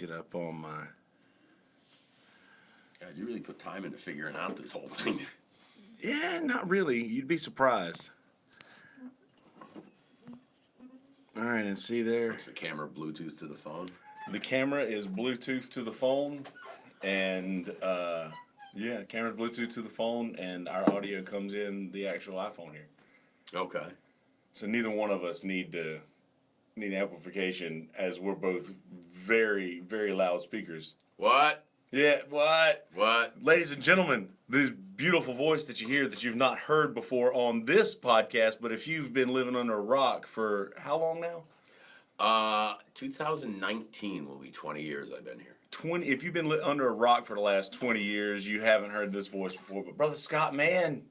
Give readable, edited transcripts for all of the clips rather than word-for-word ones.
look it up on my... God, you really put time into figuring out this whole thing. Yeah, not really. You'd be surprised. All right, and see there. What's the camera Bluetooth to the phone? The camera is Bluetooth to the phone, and yeah, the camera's Bluetooth to the phone, and our audio comes in the actual iPhone here. Okay. So neither one of us need amplification, as we're both very, very loud speakers. What? Yeah, what? What? Ladies and gentlemen, this beautiful voice that you hear that you've not heard before on this podcast, but if you've been living under a rock for how long now? 2019 will be 20 years I've been here. 20. If you've been under a rock for the last 20 years, you haven't heard this voice before. But Brother Scott, man,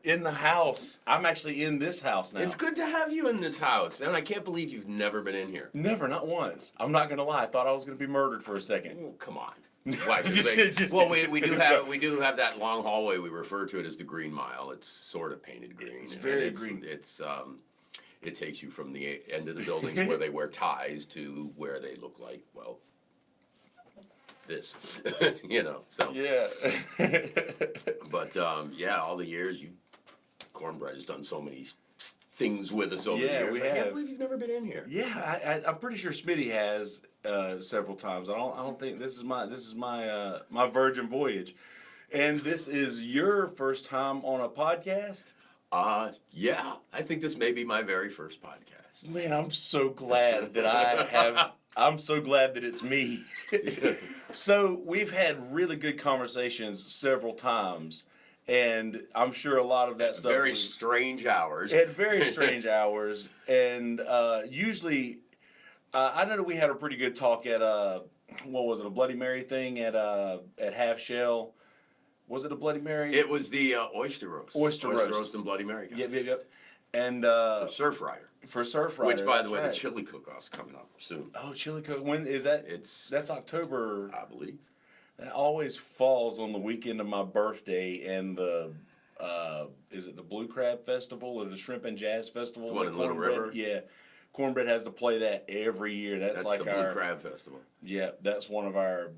in the house. I'm actually in this house now. It's good to have you in this house, man. I can't believe you've never been in here. Never, not once. I'm not gonna lie. I thought I was gonna be murdered for a second. Oh, come on. Why? Just well, we do have that long hallway. We refer to it as the Green Mile. It's sort of painted green. It's very green. It takes you from the end of the buildings where they wear ties to where they look like, well, this, you know. So yeah. But yeah, all the years Cornbread has done so many things with us over the years. We I have. can't believe you've never been in here. Yeah, I'm pretty sure Smitty has several times. I don't think this is my my virgin voyage, and this is your first time on a podcast. Yeah, I think this may be my very first podcast. Man, I'm so glad that I'm so glad that it's me. So we've had really good conversations several times. And I'm sure a lot of that stuff very strange hours. At very strange hours. And usually, I know that we had a pretty good talk at, what was it, a Bloody Mary thing at Half Shell. Was it a Bloody Mary? It was the oyster roast. Oyster roast and Bloody Mary. Yep. And for Surf Rider. For Surf Rider. Which, by the way, the chili cook-off's coming up soon. Oh, chili cook. When is that? That's October. I believe. That always falls on the weekend of my birthday, and the is it the Blue Crab Festival or the Shrimp and Jazz Festival? The one in Little River? Yeah. Cornbread has to play that every year. That's like the Blue Crab Festival. Yeah, that's one of our...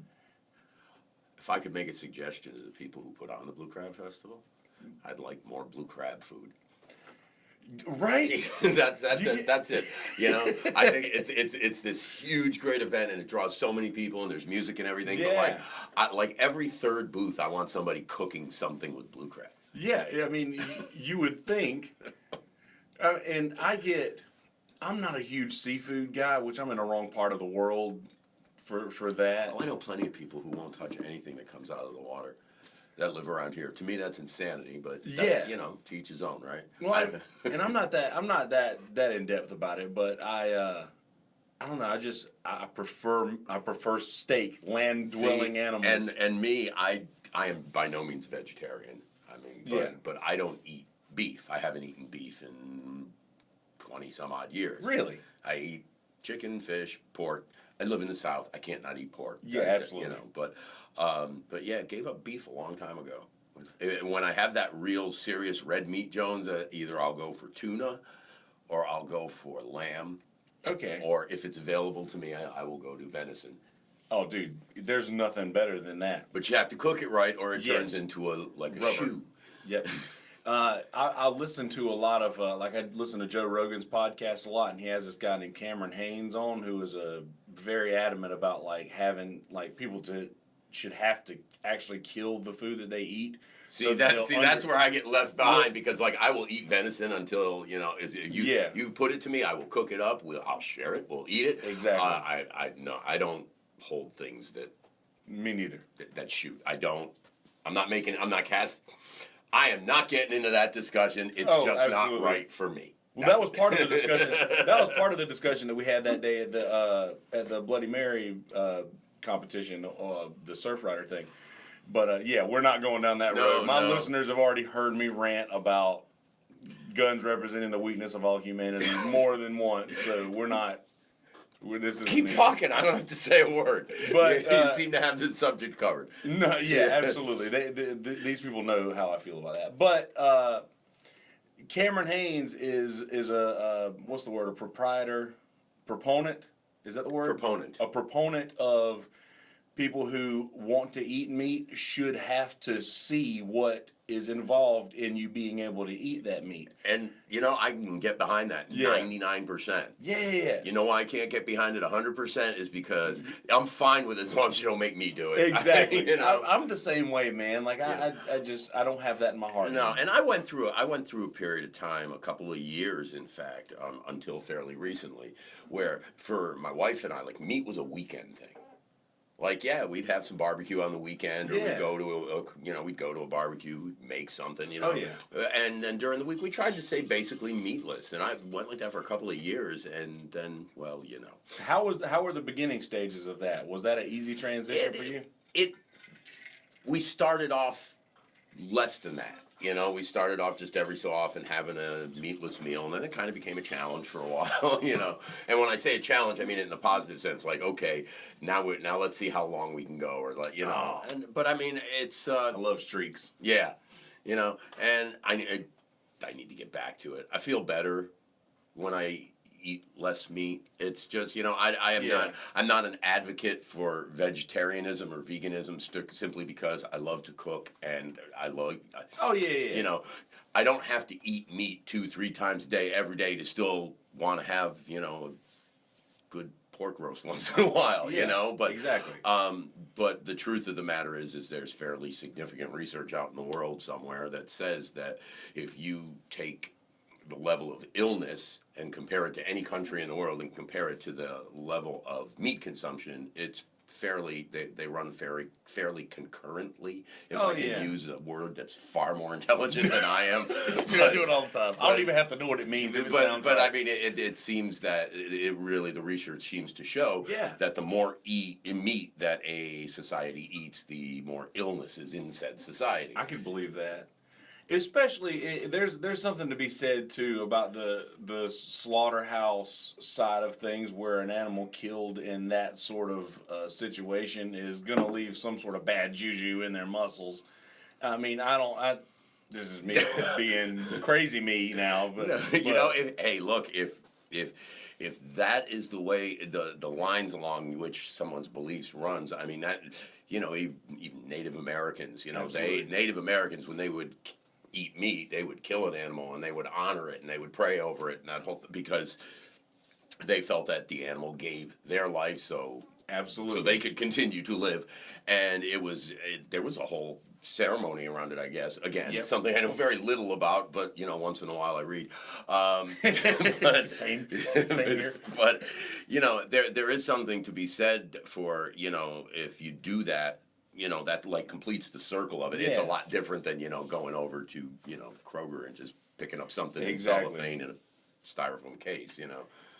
If I could make a suggestion to the people who put on the Blue Crab Festival, I'd like more blue crab food. Right? That's it. You know, I think it's this huge, great event, and it draws so many people, and there's music and everything. Yeah. But like every third booth, I want somebody cooking something with blue crab. Yeah, I mean, you would think, and I'm not a huge seafood guy, which I'm in the wrong part of the world for that. Oh, I know plenty of people who won't touch anything that comes out of the water that live around here. To me, that's insanity, but that's, you know, to each his own, right? Well, and I'm not that in depth about it, but I don't know. I prefer steak, land dwelling animals. And me, I am by no means vegetarian. I mean, but I don't eat beef. I haven't eaten beef in 20 some odd years. Really? I eat chicken, fish, pork. I live in the South. I can't not eat pork. Yeah, absolutely. You know, but yeah, gave up beef a long time ago. When I have that real serious red meat, Jones, either I'll go for tuna, or I'll go for lamb. Okay. Or if it's available to me, I will go to venison. Oh, dude, there's nothing better than that. But you have to cook it right, or it turns into a rubber. shoe. Yep. I listen to a lot of, I listen to Joe Rogan's podcast a lot, and he has this guy named Cameron Haynes on, who is very adamant about having people should have to actually kill the food that they eat. That's where I get left behind, because I will eat venison until you put it to me, I will cook it up, I'll share it, we'll eat it. Exactly. I don't hold things that. Me neither. That shoot. I am not getting into that discussion. It's just not right for me. Well, that was part of the discussion. That was part of the discussion that we had that day at the Bloody Mary competition, the Surf Rider thing. But yeah, we're not going down that road. My listeners have already heard me rant about guns representing the weakness of all humanity more than once. So we're not. Keep talking. I don't have to say a word. But you seem to have the subject covered. No, yeah, absolutely. These people know how I feel about that. But Cameron Haynes is a what's the word? A proponent. Is that the word? Proponent. A proponent of people who want to eat meat should have to see what is involved in you being able to eat that meat. And, I can get behind that 99%. Yeah. You know why I can't get behind it 100% is because I'm fine with it as long as you don't make me do it. Exactly. I'm the same way, man. Like, I don't have that in my heart. No, and I went through a period of time, a couple of years, in fact, until fairly recently, where for my wife and I, like, meat was a weekend thing. Like, we'd have some barbecue on the weekend, or we'd go to a barbecue, we'd make something, Oh, yeah. And then during the week, we tried to stay basically meatless, and I went like that for a couple of years, and then, well, How were the beginning stages of that? Was that an easy transition for you? We started off less than that. We started off just every so often having a meatless meal, and then it kind of became a challenge for a while, And when I say a challenge, I mean it in the positive sense, like, okay, now let's see how long we can go, or like, Oh. But I mean, it's. I love streaks. Yeah, and I need to get back to it. I feel better when I eat less meat. It's just, I'm not an advocate for vegetarianism or veganism simply because I love to cook and I love. Oh yeah. I don't have to eat meat 2-3 times a day every day to still want to have a good pork roast once in a while. But exactly. But the truth of the matter is there's fairly significant research out in the world somewhere that says that if you take the level of illness and compare it to any country in the world and compare it to the level of meat consumption, it's they run fairly concurrently, if I can use a word that's far more intelligent than I am. Dude, I do it all the time. I don't even have to know what it means. But right. I mean, it seems that the research seems to show that the more meat that a society eats, the more illnesses in said society. I can believe that. Especially, there's something to be said too about the slaughterhouse side of things, where an animal killed in that sort of situation is going to leave some sort of bad juju in their muscles. I mean, this is me being crazy me now, but if that is the way the lines along which someone's beliefs runs, I mean that even Native Americans, Native Americans, when they would eat meat, they would kill an animal and they would honor it and they would pray over it and that whole because they felt that the animal gave their life so they could continue to live, and there was a whole ceremony around it, I guess. Again, something I know very little about, but once in a while I read. Same here. But there is something to be said for if you do that. That like completes the circle of it. It's a lot different than going over to Kroger and just picking up something in cellophane in a styrofoam case.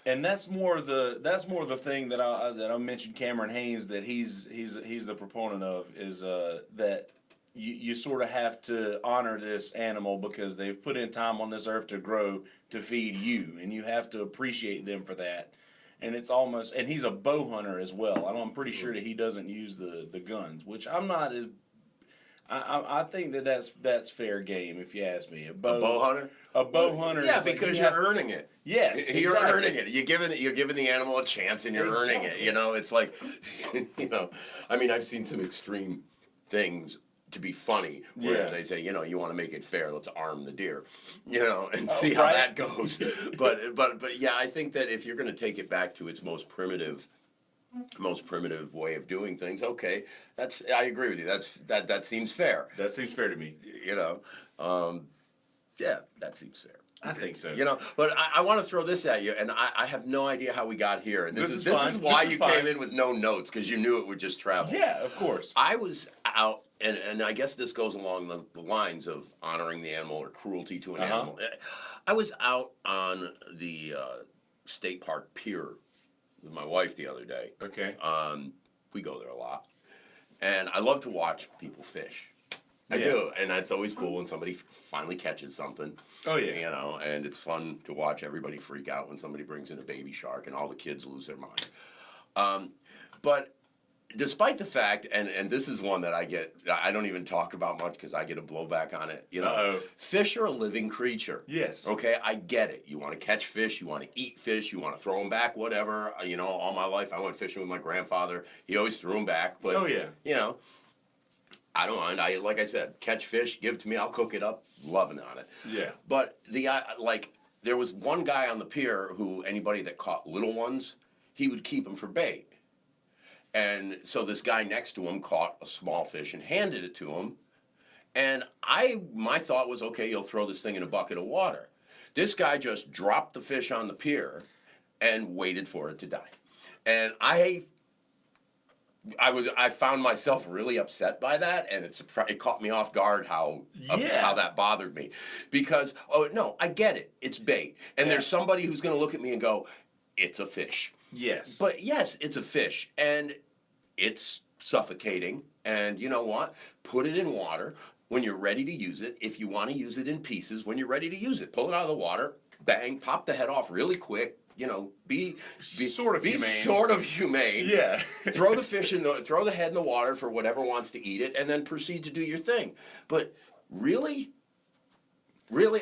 And that's more the thing that I mentioned. Cameron Haynes, that he's the proponent of, is that you sort of have to honor this animal because they've put in time on this earth to grow to feed you, and you have to appreciate them for that. And it's almost, and he's a bow hunter as well. I'm pretty sure that he doesn't use the guns, which I'm not as. I think that's fair game, if you ask me. A bow hunter. A bow hunter. Yeah, because you're earning it. Yes, you're earning it. You're giving the animal a chance, and you're earning it. It's like, I mean, I've seen some extreme things to be funny, where they say, you want to make it fair, let's arm the deer, and see how that goes. But yeah, I think that if you're going to take it back to its most primitive way of doing things, okay, I agree with you. That seems fair. That seems fair to me. Yeah, that seems fair. I think so. But I want to throw this at you, and I have no idea how we got here. And this is why you came in with no notes, because you knew it would just travel. Yeah, of course. I was out, and I guess this goes along the lines of honoring the animal or cruelty to an animal. I was out on the state park pier with my wife the other day. Okay. We go there a lot, and I love to watch people fish. I do, and that's always cool when somebody finally catches something. Oh yeah. And it's fun to watch everybody freak out when somebody brings in a baby shark and all the kids lose their mind. But despite the fact, and this is one that I don't even talk about much because I get a blowback on it. You know, fish are a living creature. Yes. Okay, I get it. You want to catch fish, you want to eat fish, you want to throw them back, whatever. You know, all my life I went fishing with my grandfather. He always threw them back. But, you know, I don't mind. Like I said, catch fish, give it to me, I'll cook it up, loving on it. Yeah. But there was one guy on the pier who anybody that caught little ones, he would keep them for bait. And so this guy next to him caught a small fish and handed it to him. And my thought was, okay, you'll throw this thing in a bucket of water. This guy just dropped the fish on the pier and waited for it to die. And I found myself really upset by that, and it caught me off guard how that bothered me. Because, I get it. It's bait. And there's somebody who's going to look at me and go, it's a fish. Yes. But yes, it's a fish, and it's suffocating. And you know what? Put it in water when you're ready to use it. If you want to use it in pieces, when you're ready to use it, pull it out of the water, bang, pop the head off really quick. You know, be sort of humane. Yeah. throw the head in the water for whatever wants to eat it, and then proceed to do your thing. But really,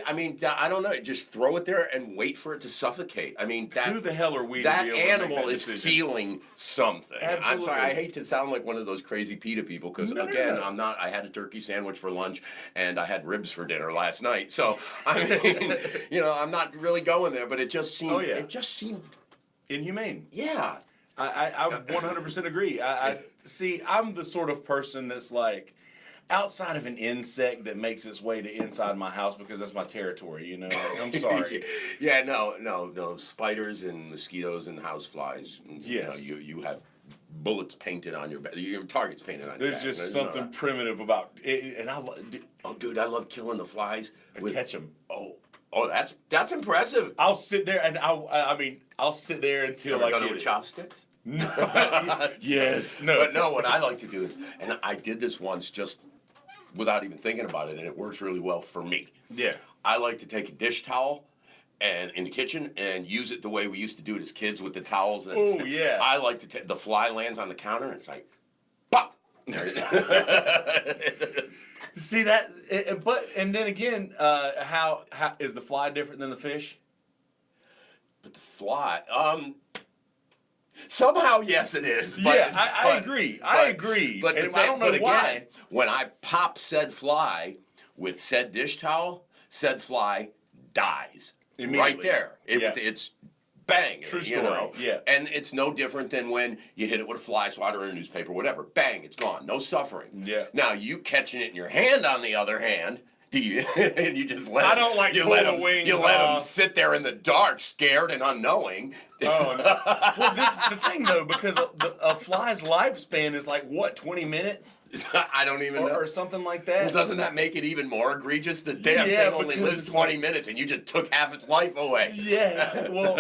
I mean, I don't know. Just throw it there and wait for it to suffocate. I mean, who the hell are we? That to be able animal to make that is decision? feeling something. Absolutely. I'm sorry. I hate to sound like one of those crazy PETA people because I'm not. I had a turkey sandwich for lunch and I had ribs for dinner last night. So I mean, you know, I'm not really going there. But it just seemed. It just seemed inhumane. Yeah. I 100% agree. I see. I'm the sort of person that's like, outside of an insect that makes its way to inside my house because that's my territory, you know. I'm sorry. Yeah, no. Spiders and mosquitoes and houseflies. Yes. You know, you have bullets painted on your back. Your targets painted on your back. There's just something primitive about it, and dude, I love killing the flies. Catch them. Oh, that's impressive. I'll sit there and I'll sit there until I get it. With chopsticks? No. Yes. No. But no, what I like to do is, and I did this once just without even thinking about it, and it works really well for me. Yeah. I like to take a dish towel and in the kitchen and use it the way we used to do it as kids with the towels. Yeah. I like to the fly lands on the counter and it's like, pop. See that? And then again, how is the fly different than the fish? But the fly, somehow, yes, it is. But, yeah, I agree. I agree. But I don't know why. Again, when I pop said fly with said dish towel, said fly dies right there. It's bang. True story. You know? Yeah. And it's no different than when you hit it with a fly swatter or a newspaper, whatever. Bang, it's gone. No suffering. Yeah. Now you catching it in your hand, on the other hand. And you just let I don't like you pull let the them, wings you let them off. sit there in the dark, scared and unknowing. Oh, no. Well, this is the thing though, because a fly's lifespan is like what, 20 minutes? I don't even know, or something like that. Well, doesn't that make it even more egregious? The damn thing only lives 20 minutes, and you just took half its life away. Yeah. Well,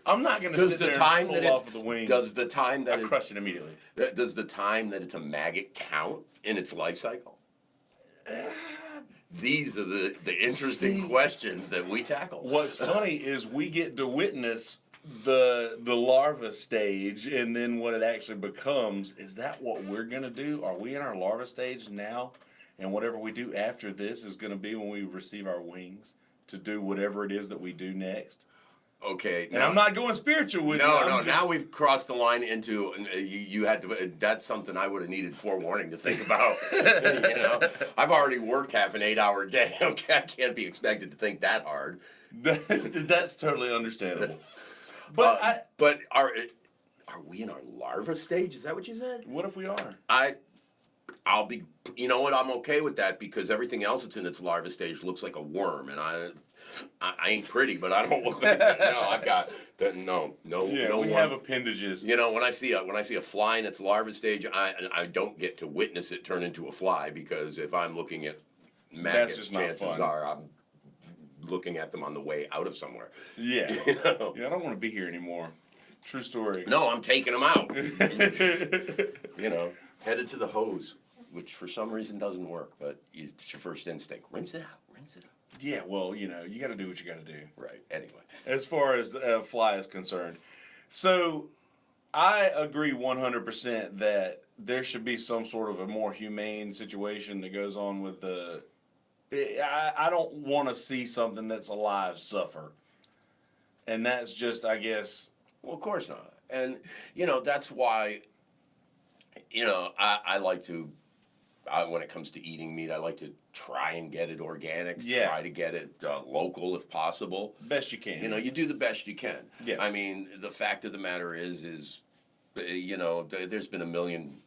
I'm not going to sit there and pull off of the wings. Does the time that I crush it immediately. Does the time that it's a maggot count in its life cycle? These are the interesting questions that we tackle. What's funny is we get to witness the larva stage, and then what it actually becomes. Is that what we're going to do? Are we in our larva stage now? And whatever we do after this is going to be when we receive our wings to do whatever it is that we do next. Okay, now I'm not going spiritual with you. No. Now we've crossed the line into you had to. That's something I would have needed forewarning to think about. You know, I've already worked half an 8-hour day. Okay, I can't be expected to think that hard. That's totally understandable. But but are we in our larva stage? Is that what you said? What if we are? I'll be. You know what? I'm okay with that because everything else that's in its larva stage looks like a worm, and I ain't pretty, but I don't look like that. No, I've got no. Yeah, we have appendages. You know, when I see a fly in its larva stage, I don't get to witness it turn into a fly because if I'm looking at maggots, chances are I'm looking at them on the way out of somewhere. Yeah. You know? Yeah, I don't want to be here anymore. True story. No, I'm taking them out. You know, headed to the hose, which for some reason doesn't work, but it's your first instinct. Rinse it out. Yeah, well, you know, you got to do what you got to do. Right. Anyway, as far as fly is concerned, so I agree 100% that there should be some sort of a more humane situation that goes on with the. I don't want to see something that's alive suffer. And that's just, I guess. Well, of course not. And, that's why, I like to, when it comes to eating meat, I like to try and get it organic, try to get it local if possible. Best you can. You do the best you can. Yeah. I mean, the fact of the matter is, there's been a million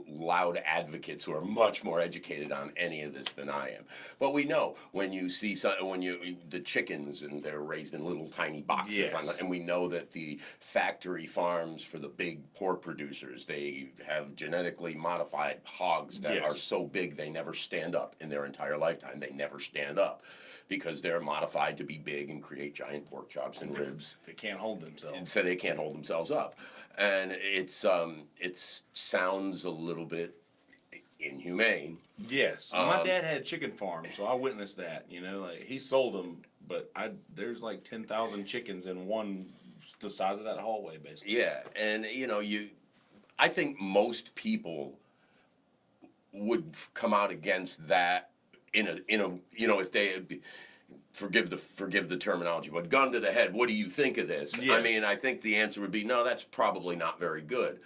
loud advocates who are much more educated on any of this than I am. But we know when you see the chickens and they're raised in little tiny boxes, yes. And we know that the factory farms for the big pork producers, they have genetically modified hogs that are so big they never stand up in their entire lifetime. They never stand up, because they're modified to be big and create giant pork chops and ribs. They can't hold themselves. So they can't hold themselves up. And it sounds a little bit inhumane. Yes. My dad had chicken farms, so I witnessed that. Like he sold them, but there's like 10,000 chickens in the size of that hallway, basically. Yeah, and I think most people would come out against that in a if they forgive the terminology, but gun to the head, what do you think of this? Yes. I mean, I think the answer would be no, that's probably not very good.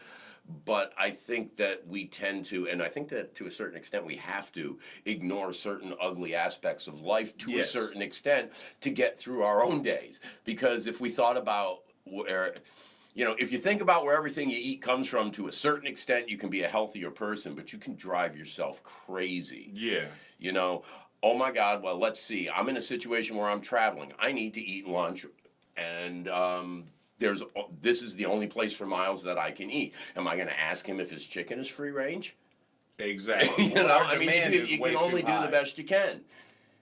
But I think that we tend to, and I think that to a certain extent we have to ignore certain ugly aspects of life to a certain extent to get through our own days. Because if we thought about where, if you think about where everything you eat comes from, to a certain extent you can be a healthier person, but you can drive yourself crazy. Yeah. Oh my God, well, let's see. I'm in a situation where I'm traveling. I need to eat lunch, and this is the only place for miles that I can eat. Am I going to ask him if his chicken is free range? Exactly. You can only do the best you can.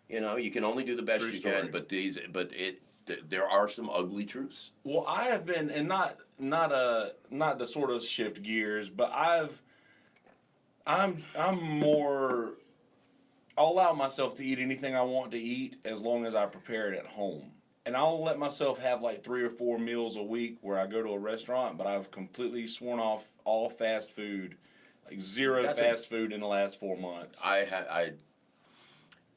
You can only do the best you can. But there are some ugly truths. Well, I have been, and not to sort of shift gears, but I'm more. I'll allow myself to eat anything I want to eat as long as I prepare it at home. And I'll let myself have like 3 or 4 meals a week where I go to a restaurant, but I've completely sworn off all fast food, like zero fast food in the last 4 months.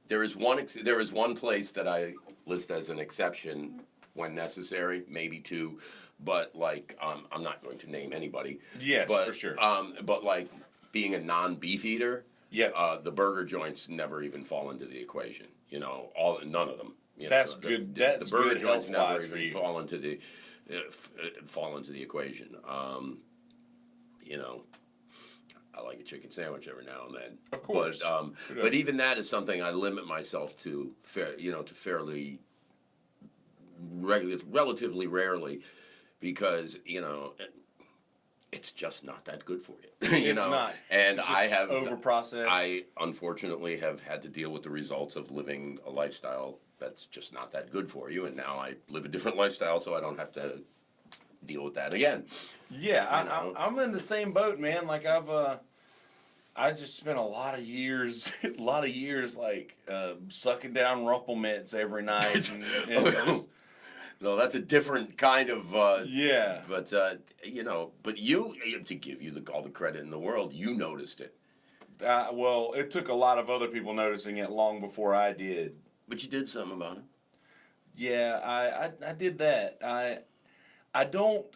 There is one place that I list as an exception when necessary, maybe 2, but like I'm not going to name anybody. Yes, but, for sure. But like being a non-beef eater. Yeah. The burger joints never even fall into the equation. None of them. That's good. That's the burger good joints never for even you. fall into the equation. I like a chicken sandwich every now and then. Of course. But even that is something I limit myself to fairly relatively rarely, because it's just not that good for you. It's not. And it's I have overprocessed. I unfortunately have had to deal with the results of living a lifestyle that's just not that good for you, and now I live a different lifestyle, so I don't have to deal with that again. Yeah, I'm in the same boat, man. Like I just spent a lot of years, like sucking down Rumple Mints every night. And no, that's a different kind of. Yeah. But but you, to give you all the credit in the world, you noticed it. Well, it took a lot of other people noticing it long before I did. But you did something about it. Yeah, I did that. I don't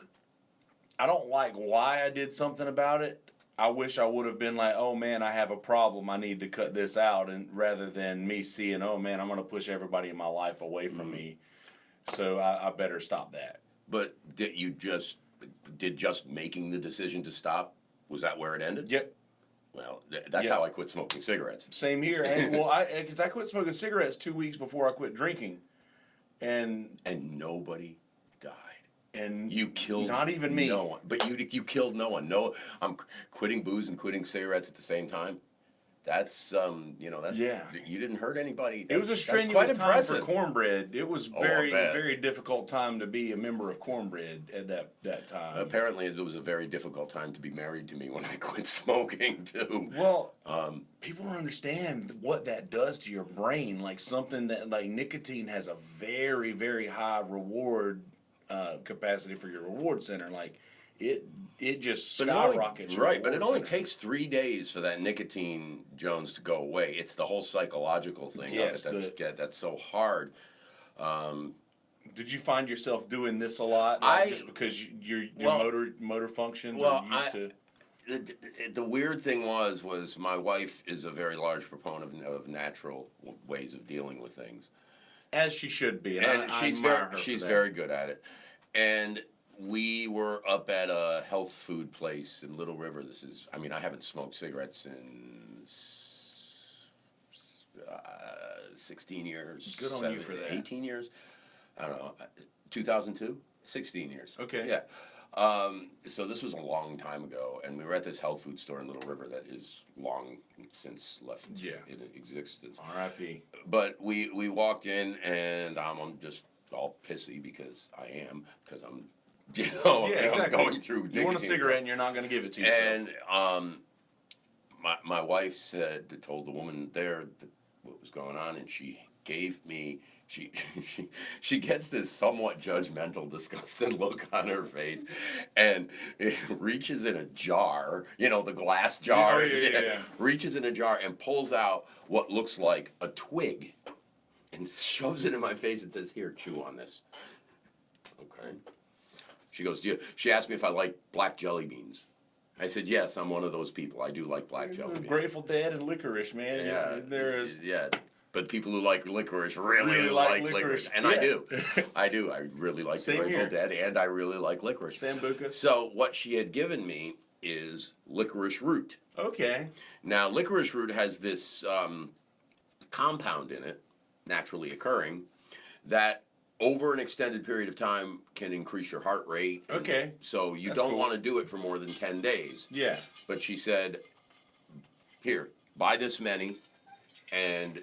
like why I did something about it. I wish I would have been like, oh man, I have a problem, I need to cut this out, and rather than me seeing, oh man, I'm going to push everybody in my life away from me, so I better stop that. But did just making the decision to stop, was that where it ended? Yep. Well, that's how I quit smoking cigarettes. Same here. And because I quit smoking cigarettes 2 weeks before I quit drinking, and nobody died. And you killed not even me. No one. But you killed no one. No, I'm quitting booze and quitting cigarettes at the same time. That's you didn't hurt anybody. It was a strenuous time for Cornbread. It was very difficult time to be a member of Cornbread at that time. Apparently, it was a very difficult time to be married to me when I quit smoking too. Well, people don't understand what that does to your brain. Like something that like nicotine has a very high reward capacity for your reward center. Like it just But skyrockets. right, but it only takes 3 days for that nicotine, Jones, to go away. It's the whole psychological thing Yes, of it that's so hard. Did you find yourself doing this a lot, just because your motor functions are used to? The weird thing was my wife is a very large proponent of natural ways of dealing with things, as she should be, and I she's very good at it. And we were up at a health food place in Little River. I haven't smoked cigarettes in 16 years. Good on you for that. 18 years. I don't know. 2002. 16 years. Okay. Yeah. So this was a long time ago, and we were at this health food store in Little River that is long since left in existence. R.I.P. But we walked in, and I'm just all pissy because I'm exactly. I'm going through nicotine. You want a cigarette, and you're not going to give it to yourself. And my wife told the woman there what was going on, and she gave me. She gets this somewhat judgmental, disgusted look on her face, and it reaches in a jar, the glass jar. Reaches in a jar and pulls out what looks like a twig, and shoves it in my face and says, "Here, chew on this." Okay. She goes, she asked me if I like black jelly beans. I said, yes, I'm one of those people. I do like black jelly beans. Grateful Dead and licorice, man. Yeah. But people who like licorice really like licorice. And I do. I really like the Grateful Dead, and I really like licorice. Sambuca. So what she had given me is licorice root. Okay. Now, licorice root has this compound in it, naturally occurring, that over an extended period of time can increase your heart rate. Okay. So you don't want to do it for more than 10 days. Yeah. But she said, here, buy this many, and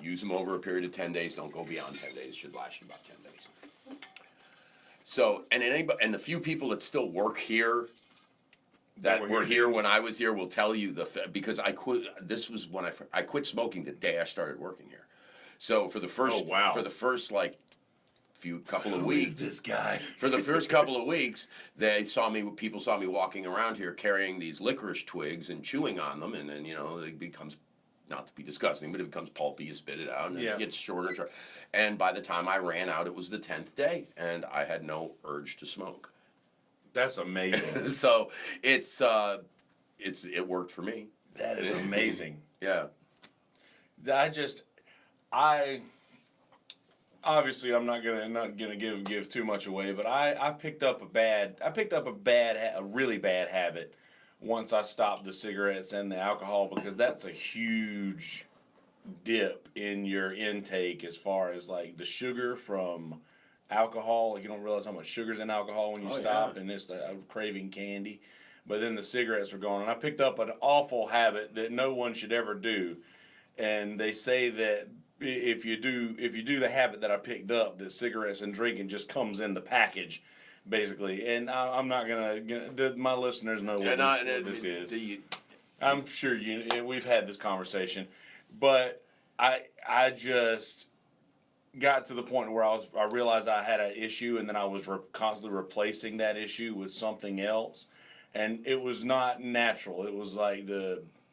use them over a period of 10 days. Don't go beyond 10 days. It should last you about 10 days. So, and the few people that still work here that were here when I was here will tell you because I quit. This was when I quit smoking the day I started working here. So for the first couple of weeks. Who is this guy? For the first couple of weeks, people saw me walking around here carrying these licorice twigs and chewing on them, and then it becomes, not to be disgusting, but it becomes pulpy. You spit it out, and it gets shorter and shorter. And by the time I ran out, it was the 10th day, and I had no urge to smoke. That's amazing. So it worked for me. That is amazing. Yeah. Obviously I'm not gonna give too much away, but I picked up a really bad habit once I stopped the cigarettes and the alcohol, because that's a huge dip in your intake as far as like the sugar from alcohol. Like, you don't realize how much sugar's in alcohol when you stop, and it's I'm craving candy. But then the cigarettes were gone, and I picked up an awful habit that no one should ever do. And they say that if you do the habit that I picked up, that cigarettes and drinking just comes in the package, basically. And I'm not gonna. My listeners know what this is. I'm sure we've had this conversation, but I just got to the point where I realized I had an issue, and then I was constantly replacing that issue with something else, and it was not natural. It was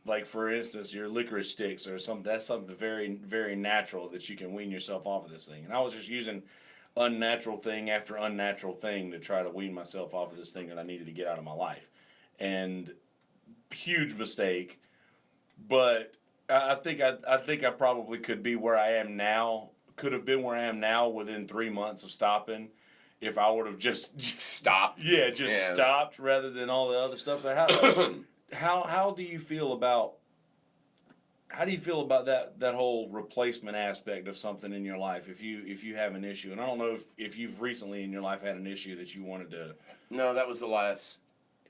like for instance, your licorice sticks or something. That's something very, very natural that you can wean yourself off of this thing. And I was just using unnatural thing after unnatural thing to try to wean myself off of this thing that I needed to get out of my life. And huge mistake. But I think I probably could be where I am now. Could have been where I am now within 3 months of stopping, if I would have just stopped. Yeah, stopped rather than all the other stuff. But how do you feel about that whole replacement aspect of something in your life? If you have an issue, and I don't know if you've recently in your life had an issue that you wanted to. No, that was the last.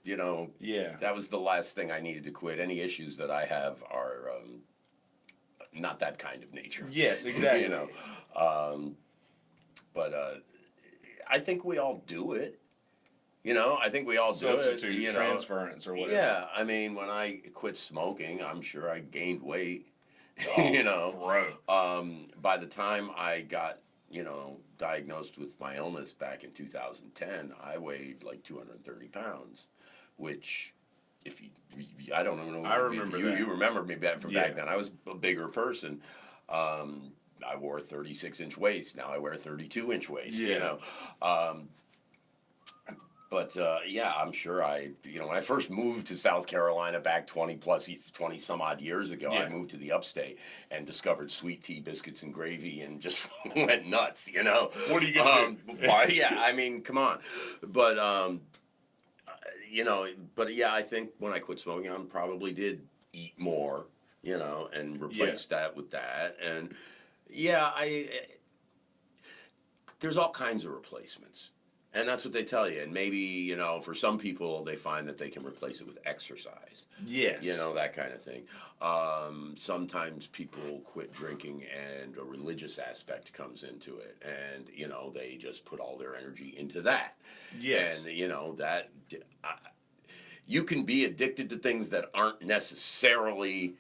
Yeah. That was the last thing I needed to quit. Any issues that I have are not that kind of nature. Yes, exactly. But I think we all do it. I think we all do it. Substitute, transference, or whatever. Yeah, I mean, when I quit smoking, I'm sure I gained weight. Bro. By the time I got diagnosed with my illness back in 2010, I weighed like 230 pounds, which, if you, I don't know I remember if that. you remember me back from back then. I was a bigger person. I wore a 36-inch waist. Now I wear a 32-inch waist. But I'm sure when I first moved to South Carolina back 20 some odd years ago, I moved to the upstate and discovered sweet tea, biscuits, and gravy, and just went nuts. What are you gonna do? I mean, come on. But I think when I quit smoking, I probably did eat more, and replaced that with that, and there's all kinds of replacements. And that's what they tell you. And maybe, for some people, they find that they can replace it with exercise. Yes. That kind of thing. Sometimes people quit drinking and a religious aspect comes into it. And, they just put all their energy into that. Yes. And, you can be addicted to things that aren't necessarily,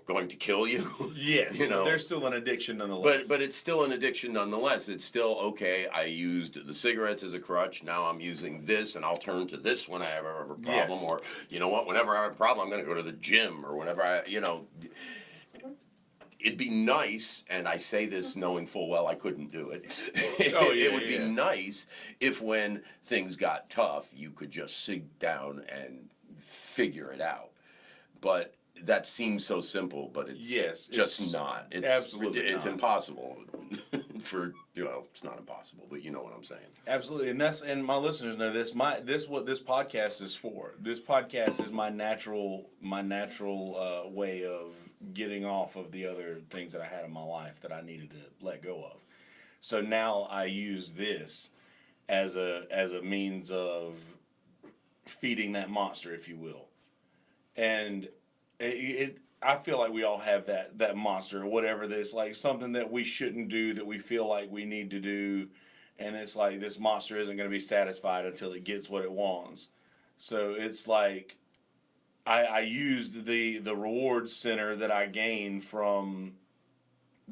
going to kill you. Yes, but there's still an addiction nonetheless. But it's still an addiction nonetheless. It's still, okay, I used the cigarettes as a crutch, now I'm using this, and I'll turn to this when I have a problem. Yes. Or, whenever I have a problem, I'm going to go to the gym, or whenever it'd be nice, and I say this knowing full well I couldn't do it. It would be nice if when things got tough, you could just sit down and figure it out. But that seems so simple, but it's just not. It's absolutely it's not. Impossible. It's not impossible, but you know what I'm saying. Absolutely, and my listeners know this. What this podcast is for. This podcast is my natural way of getting off of the other things that I had in my life that I needed to let go of. So now I use this as a means of feeding that monster, if you will. And I feel like we all have that monster, or whatever this, like something that we shouldn't do that we feel like we need to do, and it's like this monster isn't going to be satisfied until it gets what it wants. So it's like I used the reward center that I gained from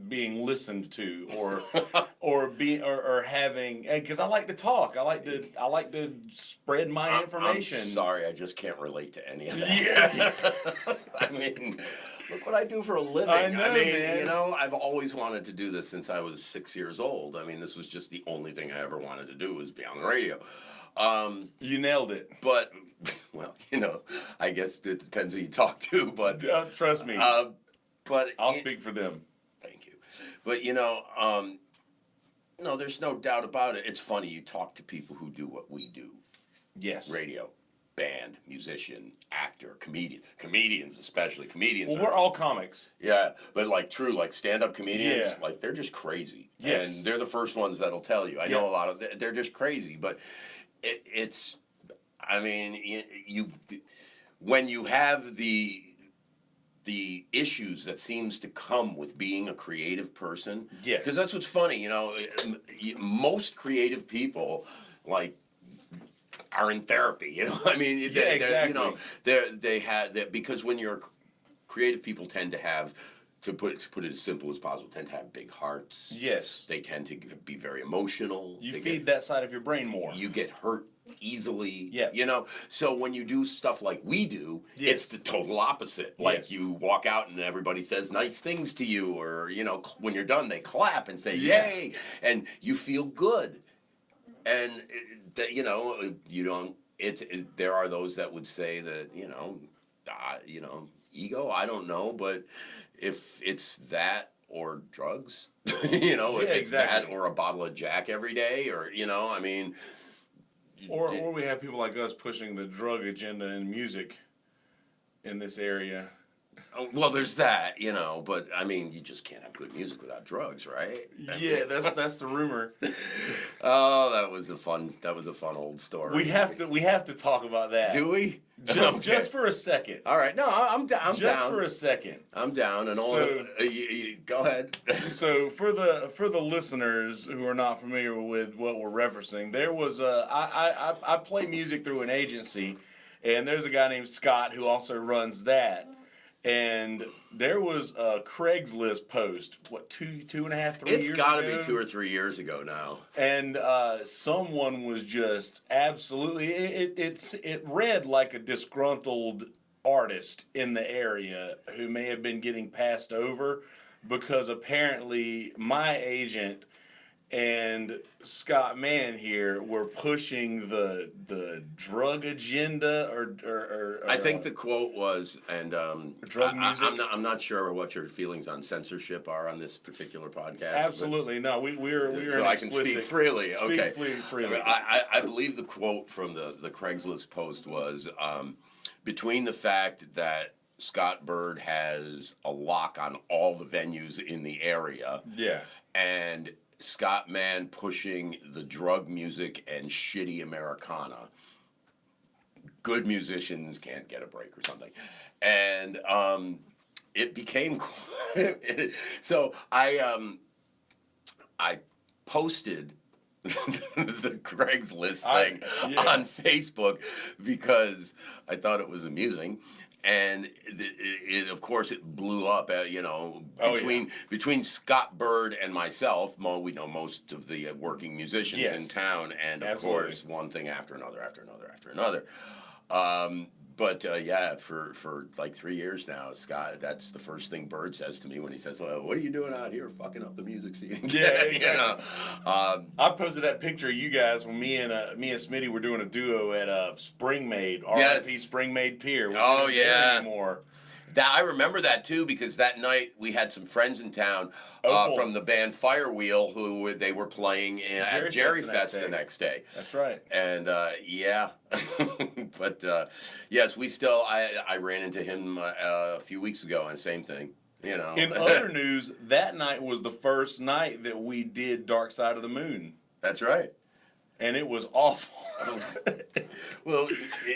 being listened to, or having, because I like to talk. I like to spread my information. I'm sorry, I just can't relate to any of that. Yeah. I mean, look what I do for a living. I know, man. I've always wanted to do this since I was 6 years old. I mean, this was just the only thing I ever wanted to do, was be on the radio. You nailed it. But, well, I guess it depends who you talk to, but... trust me. But I'll speak for them. Thank you. But, no, there's no doubt about it. It's funny, you talk to people who do what we do. Yes. Radio, band, musician, actor, comedians especially. Comedians we're all comics. Yeah, but like stand-up comedians, Yeah. they're just crazy. Yes. And they're the first ones that'll tell you. I know a lot of, they're just crazy, but it's, I mean, when you have the issues that seems to come with being a creative person. Yes. Because that's what's funny, most creative people, are in therapy, I mean, exactly. they had that, because when you're creative people tend to have, to put it as simple as possible, tend to have big hearts. Yes. They tend to be very emotional. You feed that side of your brain more. You get hurt easily. Yeah. So when you do stuff like we do, it's the total opposite. You walk out and everybody says nice things to you, or when you're done they clap and say yay, and you feel good. And you don't. There are those that would say that ego. I don't know, but if it's that or drugs, if it's that or a bottle of Jack every day, or I mean. Or we have people like us pushing the drug agenda in music in this area. Well, there's that, but I mean, you just can't have good music without drugs, right? Yeah, that's the rumor. Oh, that was a fun old story. We have to talk about that. Do we? Just for a second. All right, no, I'm down. Just for a second. I'm down, and go ahead. So for the listeners who are not familiar with what we're referencing, there was I play music through an agency, and there's a guy named Scott who also runs that. And there was a Craigslist post, what, two and a half, 3 years ago? It's got to be 2 or 3 years ago now. And someone was just absolutely, it read like a disgruntled artist in the area who may have been getting passed over because apparently my agent and Scott Mann here were pushing the drug agenda or I think the quote was, and drug music. I'm not sure what your feelings on censorship are on this particular podcast. Absolutely, no. We're so I can speak freely. Okay, freely. I believe the quote from the Craigslist post was between the fact that Scott Bird has a lock on all the venues in the area, and Scott Mann pushing the drug music and shitty Americana. Good musicians can't get a break or something. And it became so I posted the Craigslist thing on Facebook because I thought it was amusing. And of course, it blew up. Between Scott Bird and myself, we know most of the working musicians in town, and of course, one thing after another. But for like 3 years now, Scott, that's the first thing Bird says to me when he says, "Well, what are you doing out here, fucking up the music scene?" Exactly. I posted that picture of you guys when me and Smitty were doing a duo at Spring Maid, R.I.P. Spring Maid Pier. Which isn't there anymore. I remember that too because that night we had some friends in town from the band Firewheel who they were playing at Jerry Fest the next day. That's right. And but yes, we still. I ran into him a few weeks ago and same thing. In other news, that night was the first night that we did Dark Side of the Moon. That's right. And it was awful. Well,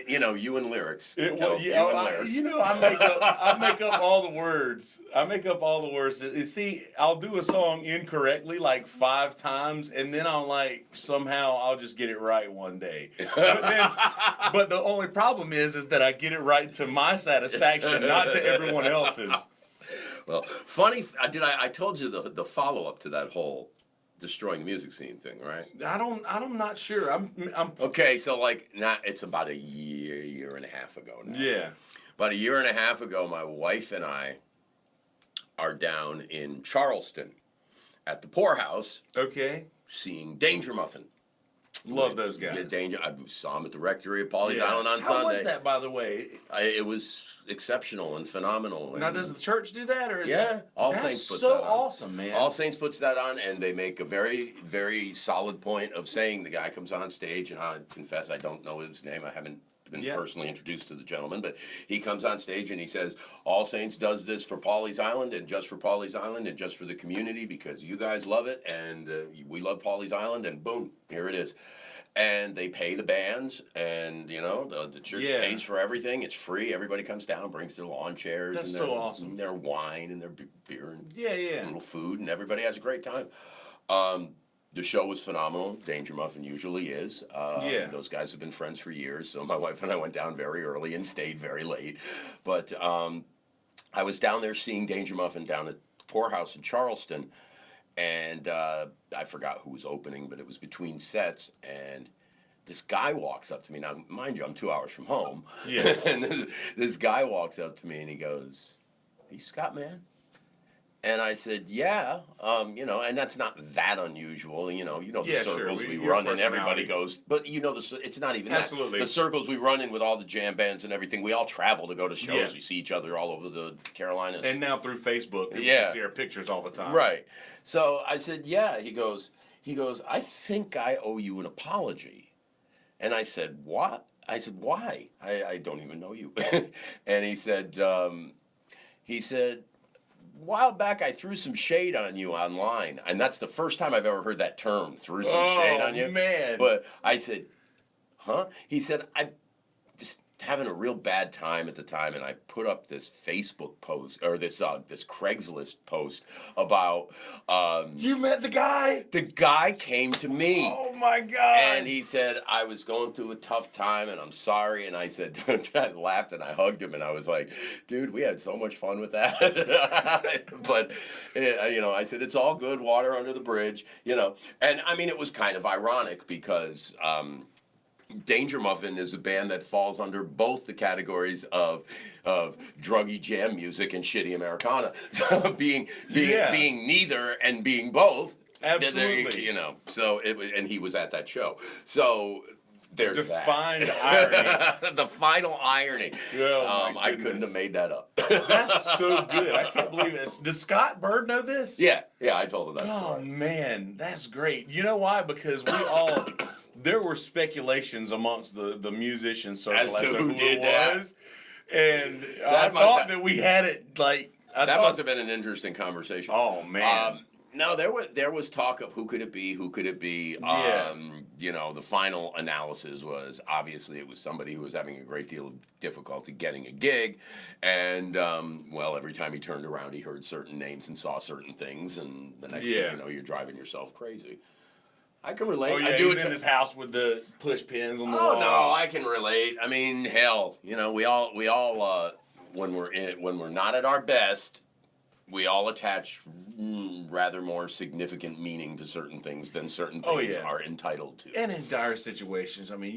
you and lyrics. I make up all the words. You see, I'll do a song incorrectly like 5 times, and then somehow I'll just get it right one day. But the only problem is that I get it right to my satisfaction, not to everyone else's. Well, funny. I told you the follow up to that whole destroying the music scene thing, right? I'm not sure. I'm okay. So it's about a year and a half ago now. Yeah. About a year and a half ago, my wife and I are down in Charleston at the Poorhouse. Okay. Seeing Danger Muffin. Love those guys. Yeah, Danger. I saw him at the Rectory of Pawleys Island on Sunday. How was that, by the way? It was exceptional and phenomenal. Now, does the church do that, or All Saints puts that on? That's so awesome, man. All Saints puts that on, and they make a very, very solid point of saying the guy comes on stage, and I confess I don't know his name. I haven't been personally introduced to the gentleman, but he comes on stage and he says, All Saints does this for Pawleys Island, and just for Pawleys Island, and just for the community, because you guys love it, and we love Pawleys Island, and boom, here it is. And they pay the bands, and the church pays for everything. It's free. Everybody comes down, brings their lawn chairs, and their, awesome. And their wine and their beer and a little food, and everybody has a great time. The show was phenomenal. Danger Muffin usually is. Those guys have been friends for years, so my wife and I went down very early and stayed very late. But I was down there seeing Danger Muffin down at the Poorhouse in Charleston. And I forgot who was opening, but it was between sets, and this guy walks up to me. Now, mind you, I'm 2 hours from home. Yeah. And this guy walks up to me, and he goes, "Hey, Scott, man?" And I said, "Yeah, and that's not that unusual. The circles we run in, everybody goes, but it's not even that. The circles we run in with all the jam bands and everything, we all travel to go to shows. Yeah. We see each other all over the Carolinas. And now through Facebook, we see our pictures all the time. Right. So I said, yeah. He goes, I think I owe you an apology. And I said, what? I said, why? I don't even know you. And he said, a while back, I threw some shade on you online. And that's the first time I've ever heard that term, threw some shade on you. Man. But I said, huh? He said, having a real bad time at the time, and I put up this Facebook post or this Craigslist post about You met the guy? the guy came to me. Oh my God. And he said, I was going through a tough time and I'm sorry. And I said, I laughed and I hugged him and I was like, dude, we had so much fun with that. But, I said, it's all good, water under the bridge, And I mean, it was kind of ironic because Danger Muffin is a band that falls under both the categories of druggy jam music and shitty Americana. So being neither and being both. Absolutely. So it was, and he was at that show. So there's Defined irony. The final irony. Oh, I couldn't have made that up. That's so good. I can't believe it. Does Scott Bird know this? Yeah, I told him that story. Oh man, that's great. You know why? Because there were speculations amongst the musician circle as to who did it was. And I thought that we had it like... That must have been an interesting conversation. Oh man. No, there was talk of who could it be. Yeah. The final analysis was obviously it was somebody who was having a great deal of difficulty getting a gig, and every time he turned around, he heard certain names and saw certain things, and the next thing you know, you're driving yourself crazy. I can relate. Oh yeah, I do he's in his house with the push pins on the wall. wall. No, I can relate. I mean, hell, we all when we're not at our best, we all attach rather more significant meaning to certain things than certain things are entitled to. And in dire situations, I mean,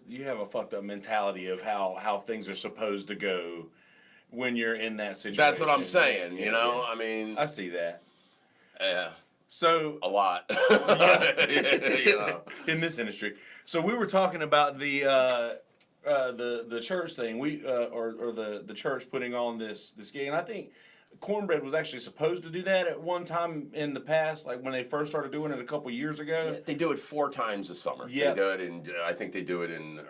you have a fucked up mentality of how things are supposed to go when you're in that situation. That's what I'm saying. I mean, I see that. Yeah. So a lot. In this industry. So we were talking about the church thing. Or the church putting on this gig, and I think Cornbread was actually supposed to do that at one time in the past, like when they first started doing it a couple years ago. Yeah, they do it 4 times a summer. Yeah. They do it in, I think they do it in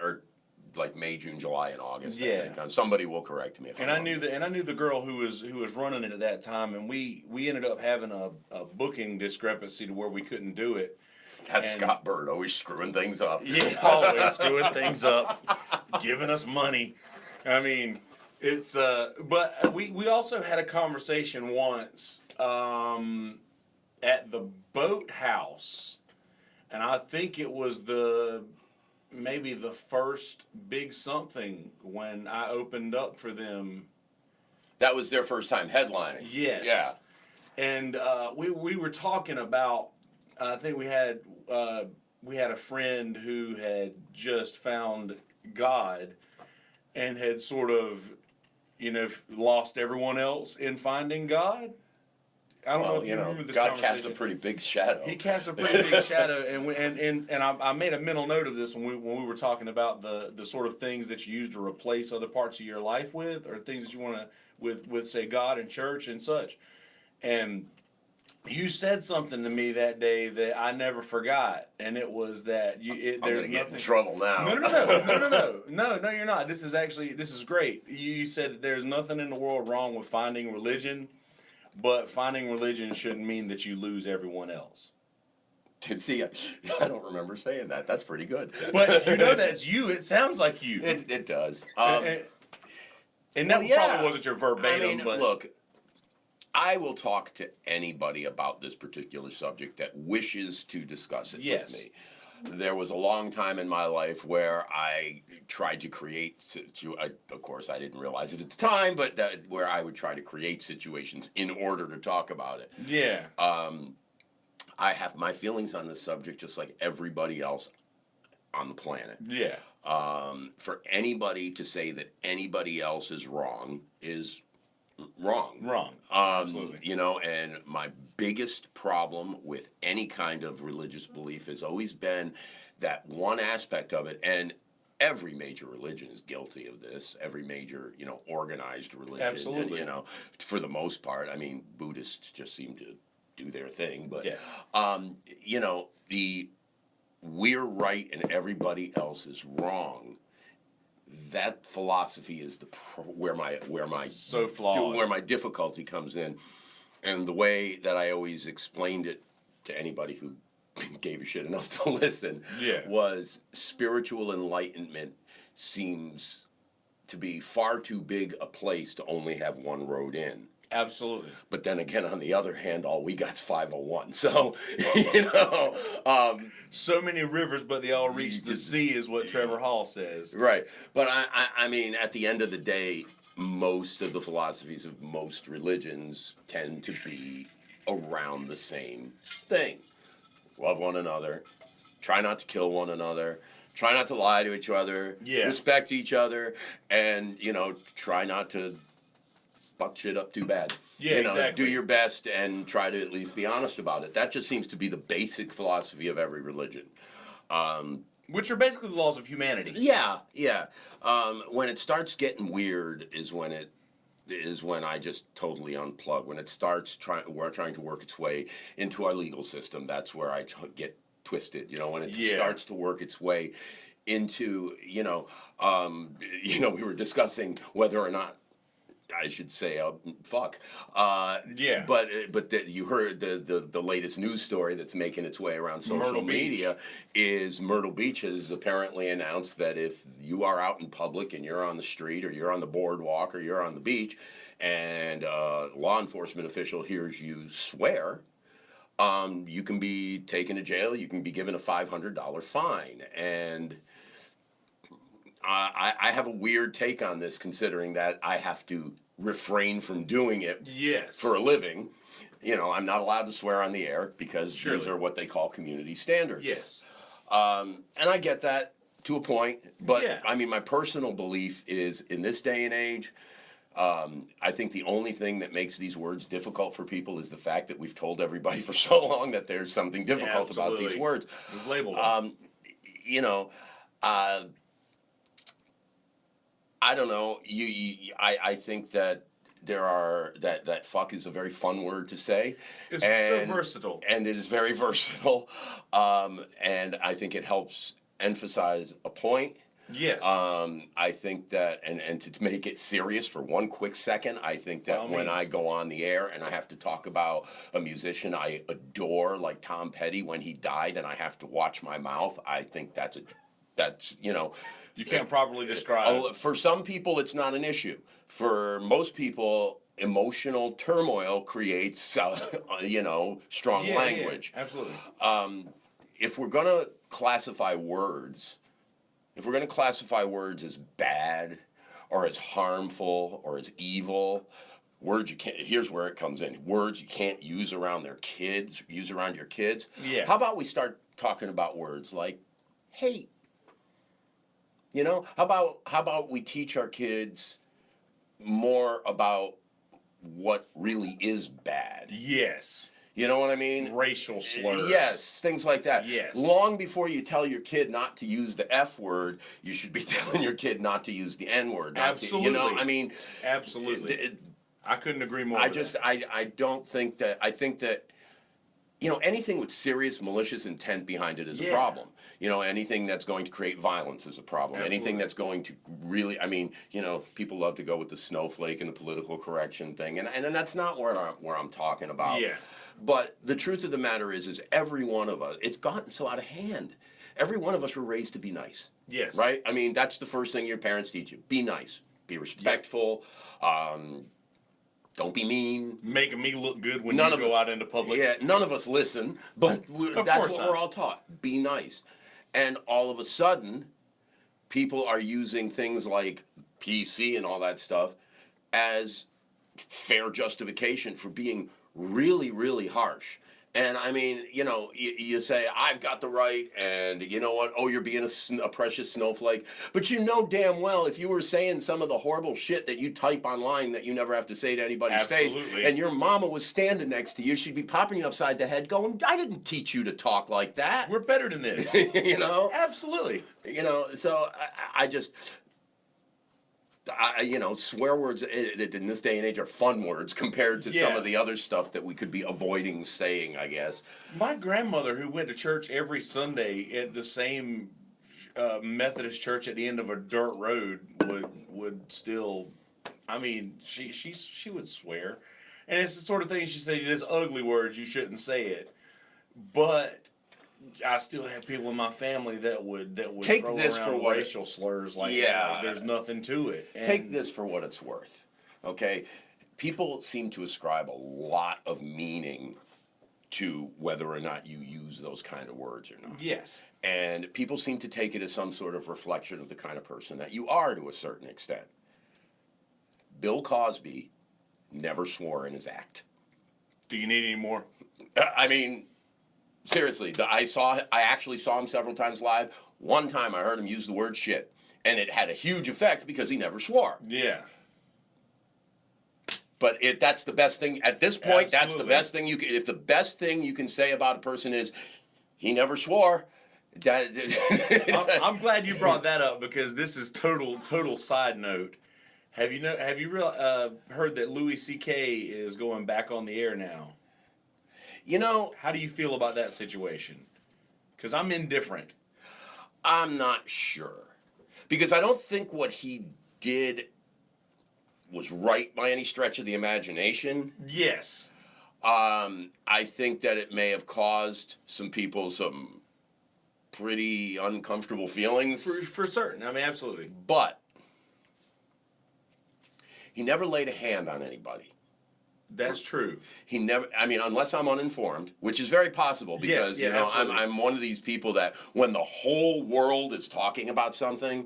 like May, June, July, and August. Yeah. Somebody will correct me if I'm wrong. I knew the girl who was running it at that time, and we ended up having a booking discrepancy to where we couldn't do it. That's Scott Bird, always screwing things up. Yeah, always screwing things up, giving us money. I mean, it's but we also had a conversation once at the boathouse, and I think it was maybe the first big something when I opened up for them. That was their first time headlining. Yes. Yeah. And we were talking about, I think we had a friend who had just found God and had sort of, lost everyone else in finding God. I don't know if you remember this God casts a pretty big shadow. He casts a pretty big shadow, and I made a mental note of this when we were talking about the sort of things that you use to replace other parts of your life with, or things that you want to with say God and church and such. And you said something to me that day that I never forgot, and it was that I'm gonna get in trouble now. No, you're not. This is great. You said that there's nothing in the world wrong with finding religion. But finding religion shouldn't mean that you lose everyone else. See, I don't remember saying that. That's pretty good. But that's you. It sounds like you. It does. And that probably wasn't your verbatim. But look, I will talk to anybody about this particular subject that wishes to discuss it with me. There was a long time in my life where I tried to create, of course I didn't realize it at the time, but where I would try to create situations in order to talk about it. Yeah. I have my feelings on this subject just like everybody else on the planet. Yeah. For anybody to say that anybody else is wrong is wrong. Wrong. Absolutely. And my biggest problem with any kind of religious belief has always been that one aspect of it, and every major religion is guilty of this. Every major, organized religion. Absolutely. And, for the most part, I mean, Buddhists just seem to do their thing, but the we're right and everybody else is wrong. That philosophy is where my so flawed. Where my difficulty comes in, and the way that I always explained it to anybody who gave a shit enough to listen was spiritual enlightenment seems to be far too big a place to only have one road in. Absolutely. But then again, on the other hand, all we got's 501. So, so many rivers, but they all reach the sea, is what Trevor Hall says. Right. But I mean, at the end of the day, most of the philosophies of most religions tend to be around the same thing. Love one another. Try not to kill one another. Try not to lie to each other. Yeah. Respect each other. And, try not to fuck shit up too bad. Yeah, exactly. Do your best and try to at least be honest about it. That just seems to be the basic philosophy of every religion. Which are basically the laws of humanity. Yeah. When it starts getting weird is when I just totally unplug. When it starts trying to work its way into our legal system, that's where I get twisted. When it starts to work its way into, we were discussing whether or not I should say, fuck. Yeah. But you heard the latest news story that's making its way around social media is Myrtle Beach has apparently announced that if you are out in public and you're on the street or you're on the boardwalk or you're on the beach and a law enforcement official hears you swear, you can be taken to jail. You can be given a $500 fine. And I have a weird take on this, considering that I have to refrain from doing it for a living. I'm not allowed to swear on the air because these are what they call community standards. Yes. And I get that to a point, but I mean, my personal belief is in this day and age, I think the only thing that makes these words difficult for people is the fact that we've told everybody for so long that there's something difficult about these words. We've labeled them. I don't know. I think that that fuck is a very fun word to say. It's so versatile. And it is very versatile. And I think it helps emphasize a point. Yes. I think that, and to make it serious for one quick second, I think that when I go on the air and I have to talk about a musician I adore, like Tom Petty, when he died, and I have to watch my mouth, I think that's you can't properly describe. For some people, it's not an issue. For most people, emotional turmoil creates, strong language. Yeah, absolutely. If we're going to classify words, as bad or as harmful or as evil, words you can't. Here's where it comes in. Words you can't use around your kids. Yeah. How about we start talking about words like hate? How about we teach our kids more about what really is bad? Yes. You know what I mean? Racial slurs. Yes, things like that. Yes. Long before you tell your kid not to use the F word, you should be telling your kid not to use the N word. Absolutely. Absolutely. I couldn't agree more. I don't think that. I think that anything with serious malicious intent behind it is a problem. Anything that's going to create violence is a problem. Absolutely. Anything that's going to really, people love to go with the snowflake and the political correction thing, and that's not where I'm talking about. Yeah. But the truth of the matter is every one of us, it's gotten so out of hand. Every one of us were raised to be nice. Yes. Right? I mean, that's the first thing your parents teach you. Be nice. Be respectful. Don't be mean. Making me look good when you go out into public. Yeah, none of us listen, but that's what we're all taught. Be nice. And all of a sudden, people are using things like PC and all that stuff as fair justification for being really, really harsh. And I mean, you say, I've got the right, and you know what? Oh, you're being a precious snowflake. But you know damn well if you were saying some of the horrible shit that you type online that you never have to say to anybody's face, and your mama was standing next to you, she'd be popping you upside the head going, I didn't teach you to talk like that. We're better than this. Absolutely. So I just... swear words in this day and age are fun words compared to some of the other stuff that we could be avoiding saying, I guess. My grandmother, who went to church every Sunday at the same Methodist church at the end of a dirt road, would still, she would swear. And it's the sort of thing she said, there's ugly words, you shouldn't say it. But I still have people in my family that would Take throw this around for what racial slurs like Yeah. that. Like there's nothing to it. And Take this for what it's worth, okay? People seem to ascribe a lot of meaning to whether or not you use those kind of words or not. Yes. And people seem to take it as some sort of reflection of the kind of person that you are to a certain extent. Bill Cosby never swore in his act. Do you need any more? I mean, seriously, I actually saw him several times live. One time I heard him use the word shit, and it had a huge effect because he never swore. Yeah. But that's the best thing at this point. Absolutely. That's the best thing you can. If the best thing you can say about a person is he never swore, I'm glad you brought that up because this is total side note. Have you heard that Louis C.K. is going back on the air now? You know, How do you feel about that situation? Because I'm indifferent. I'm not sure because I don't think what he did was right by any stretch of the imagination. Yes. I think that it may have caused some people some pretty uncomfortable feelings. For certain. I mean, absolutely. But he never laid a hand on anybody. That's true. He never, I mean, unless I'm uninformed, which is very possible because, Yes, yeah, I'm one of these people that when the whole world is talking about something,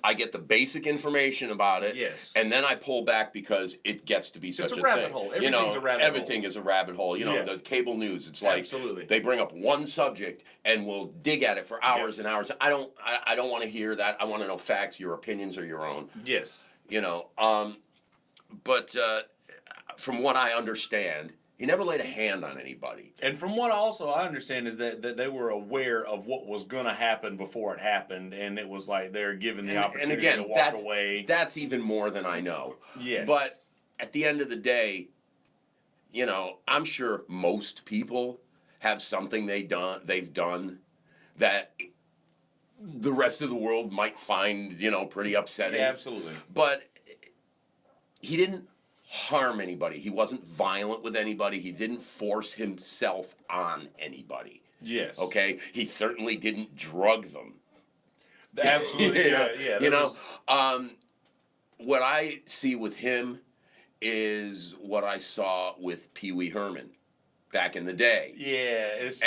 I get the basic information about it. Yes. And then I pull back because it gets to be such It's a a rabbit thing. hole. Everything's a rabbit hole. Everything is a rabbit hole. Yeah. The cable news, it's like Absolutely. they bring up one subject and we'll dig at it for hours and hours. I don't want to hear that. I want to know facts. Your opinions are your own. Yes. But from what I understand, he never laid a hand on anybody. And from what also I understand is that they were aware of what was going to happen before it happened, and it was like they're given the opportunity and again, to walk away. That's even more than I know. Yes. But at the end of the day, I'm sure most people have something they've done that the rest of the world might find, pretty upsetting. Yeah, absolutely. But he didn't harm anybody. He wasn't violent with anybody. He didn't force himself on anybody. Yes. Okay? He certainly didn't drug them. Absolutely. What I see with him is what I saw with Pee Wee Herman back in the day. Yeah, it's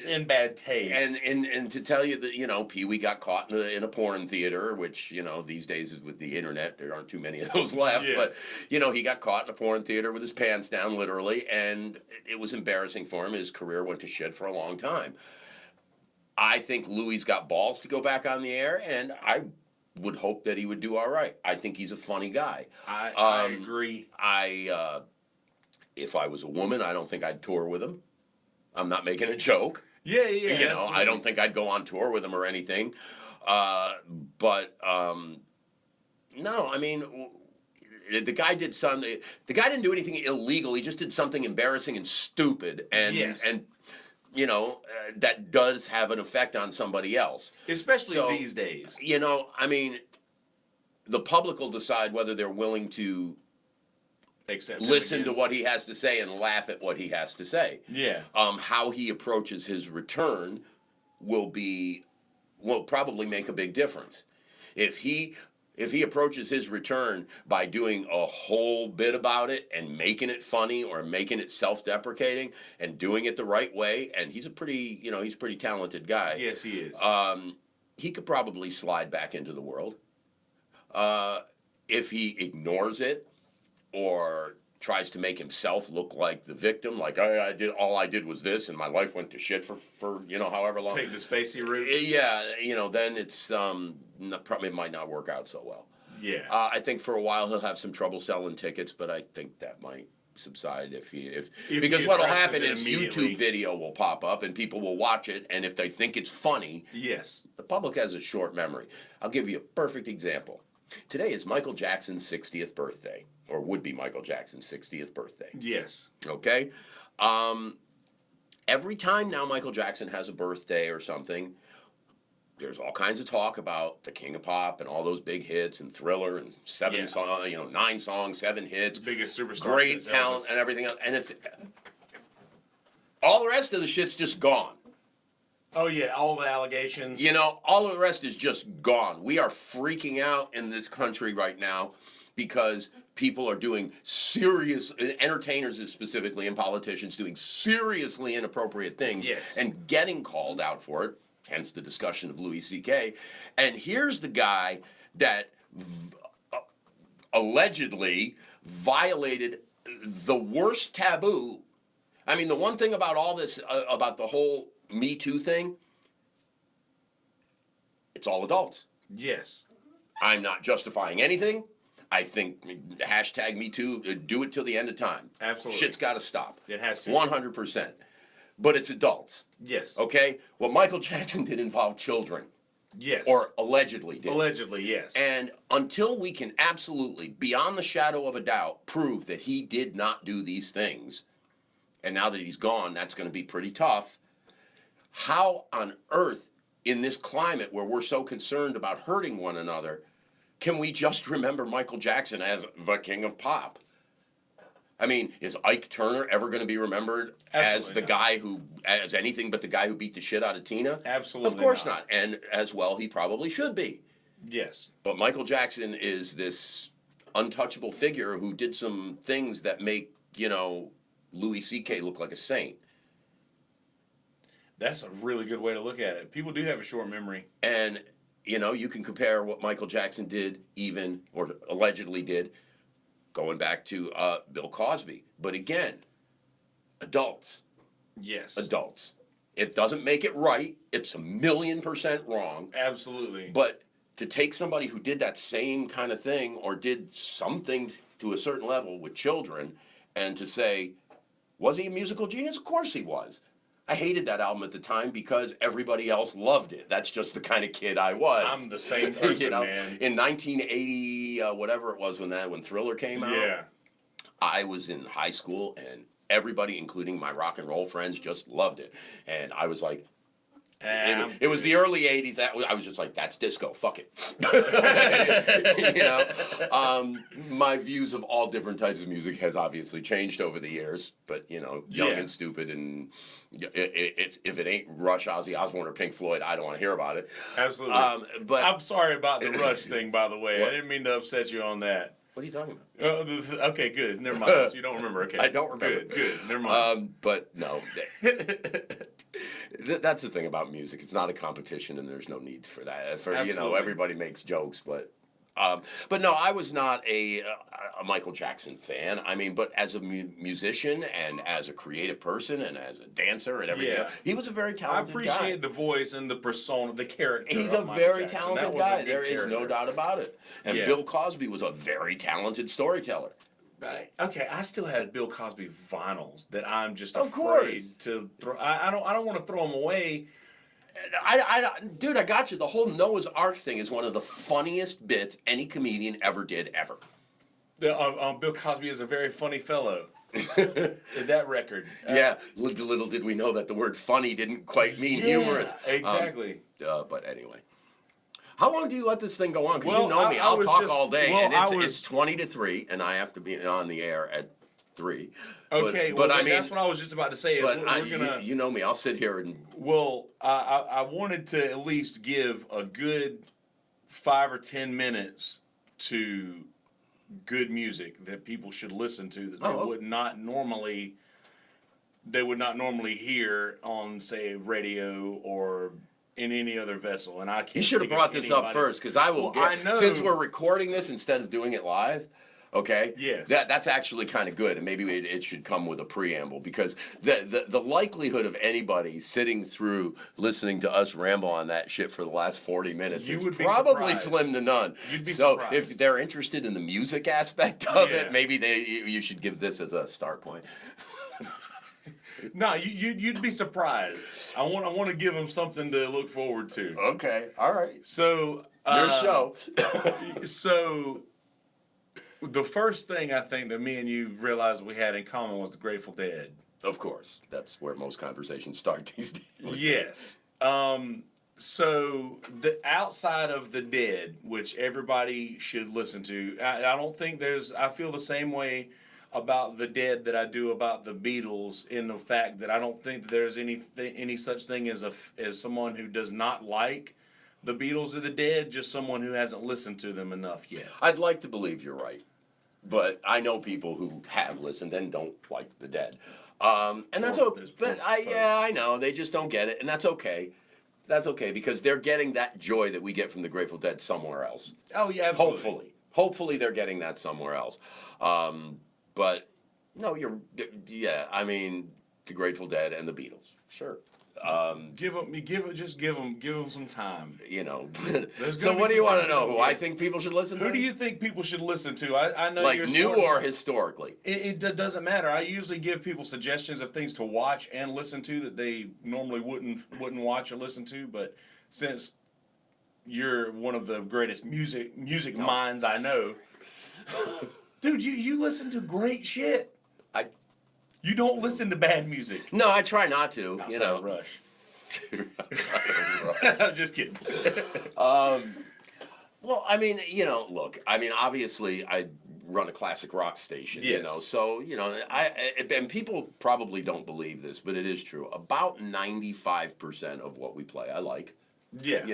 in bad taste. And to tell you that, Pee Wee got caught in a porn theater, which, these days with the internet, there aren't too many of those left. Yeah. But, he got caught in a porn theater with his pants down, literally, and it was embarrassing for him. His career went to shit for a long time. I think Louis got balls to go back on the air, and I would hope that he would do all right. I think he's a funny guy. I agree. If I was a woman, I don't think I'd tour with him. I'm not making a joke. Yeah. Absolutely. I don't think I'd go on tour with him or anything. But no, I mean, the guy did something. The guy didn't do anything illegal. He just did something embarrassing and stupid, and Yes. that does have an effect on somebody else, Especially these days. I mean, the public will decide whether they're willing to listen to what he has to say and laugh at what he has to say. Yeah. How he approaches his return will probably make a big difference. If he approaches his return by doing a whole bit about it and making it funny or making it self-deprecating and doing it the right way, and he's a pretty talented guy. Yes, he is. He could probably slide back into the world. If he ignores it or tries to make himself look like the victim, like all I did was this and my life went to shit for however long. Take the Spacey route. Yeah, then it's probably might not work out so well. Yeah. I think for a while he'll have some trouble selling tickets, but I think that might subside because what'll happen is YouTube video will pop up and people will watch it, and if they think it's funny, yes, the public has a short memory. I'll give you a perfect example. Today is Michael Jackson's 60th birthday, or would be Michael Jackson's 60th birthday. Yes. Okay? Every time now Michael Jackson has a birthday or something, there's all kinds of talk about the King of Pop and all those big hits and Thriller and 9 songs, 7 hits. The biggest superstar. Great talent and everything else. And it's all the rest of the shit's just gone. Oh yeah, all the allegations. You know, all of the rest is just gone. We are freaking out in this country right now because people are doing serious, entertainers specifically and politicians doing seriously inappropriate things and getting called out for it, hence the discussion of Louis C.K. And here's the guy that allegedly violated the worst taboo. I mean, the one thing about all this, about the whole Me Too thing, it's all adults. Yes. I'm not justifying anything. I think hashtag Me Too, do it till the end of time. Absolutely. Shit's got to stop. It has to. 100%. But it's adults. Yes. Okay? What Michael Jackson did involve children. Yes. Or allegedly did. Allegedly, yes. And until we can absolutely, beyond the shadow of a doubt, prove that he did not do these things, and now that he's gone, that's going to be pretty tough, how on earth, in this climate where we're so concerned about hurting one another, can we just remember Michael Jackson as the king of pop? I mean, is Ike Turner ever going to be remembered as the guy who, as anything but the guy who beat the shit out of Tina? Absolutely Of course not. And as well, he probably should be. Yes. But Michael Jackson is this untouchable figure who did some things that make, you know, Louis C.K. look like a saint. That's a really good way to look at it. People do have a short memory. And, you know, you can compare what Michael Jackson did even, or allegedly did, going back to Bill Cosby. But again, adults. Yes. Adults. It doesn't make it right. It's 1,000,000% wrong. Absolutely. But to take somebody who did that same kind of thing or did something to a certain level with children and to say, was he a musical genius? Of course he was. I hated that album at the time because everybody else loved it. That's just the kind of kid I was. I'm the same person, you know? man. In 1980, whatever it was when Thriller came out, I was in high school and everybody, including my rock and roll friends, just loved it. And I was like, it was the early 80s. I was just like, that's disco. Fuck it. You know, my views of all different types of music has obviously changed over the years. But you know, young and stupid, and it's if it ain't Rush, Ozzy Osbourne, or Pink Floyd, I don't want to hear about it. Absolutely. But I'm sorry about the Rush thing, by the way. I didn't mean to upset you on that. What are you talking about? Okay, good. Never mind. So you don't remember. Okay. I don't remember. Good. Never mind. But no. That's the thing about music. It's not a competition, and there's no need for that. Absolutely. You know, everybody makes jokes, but no, I was not a Michael Jackson fan. I mean, but as a musician and as a creative person and as a dancer and everything, he was a very talented guy. I appreciate the voice and the persona, the character. He's a very talented guy. There is no doubt about it. And Bill Cosby was a very talented storyteller. Okay, I still had Bill Cosby vinyls that I'm just afraid to throw. I don't want to throw them away. Dude, I got you. The whole Noah's Ark thing is one of the funniest bits any comedian ever did, ever. Bill Cosby is a very funny fellow. That record. Little did we know that the word funny didn't quite mean humorous. Exactly. But anyway. How long do you let this thing go on? Because you know me, I'll talk all day, and it's 20 to 3, and I have to be on the air at 3. Okay, but I mean, that's what I was just about to say. You know me, I'll sit here and... Well, I wanted to at least give a good 5 or 10 minutes to good music that people should listen to that they would not normally hear on, say, radio or in any other vessel. And I can't. You should have brought this up first, because I will since we're recording this instead of doing it live. Okay. Yes. That's actually kind of good, and maybe it should come with a preamble, because the likelihood of anybody sitting through listening to us ramble on that shit for the last 40 minutes is probably slim to none. You'd be so surprised. If they're interested in the music aspect of it, maybe you should give this as a start point. No, you'd be surprised. I want to give them something to look forward to. Okay. All right. So your show. So. The first thing I think that me and you realized we had in common was the Grateful Dead. Of course. That's where most conversations start these days. Yes. So the outside of the Dead, which everybody should listen to, I don't think I feel the same way about the Dead that I do about the Beatles, in the fact that I don't think that there's any such thing as someone who does not like the Beatles or the Dead, just someone who hasn't listened to them enough yet. I'd like to believe you're right, but I know people who have listened and don't like the Dead, and that's okay. But I know they just don't get it, and that's okay. That's okay, because they're getting that joy that we get from the Grateful Dead somewhere else. Oh yeah, absolutely. Hopefully they're getting that somewhere else. But no, I mean, the Grateful Dead and the Beatles, sure. Give them some time. So what do you want to know? Who I think people should listen to? Who do you think people should listen to? I know like new or historically. It doesn't matter. I usually give people suggestions of things to watch and listen to that they normally wouldn't watch or listen to. But since you're one of the greatest music minds I know, dude, you listen to great shit. You don't listen to bad music. No, I try not to. Rush. I'm just kidding. Well, I mean, look. I mean, obviously, I run a classic rock station. Yes. So and people probably don't believe this, but it is true. About 95% of what we play, I like. Yeah.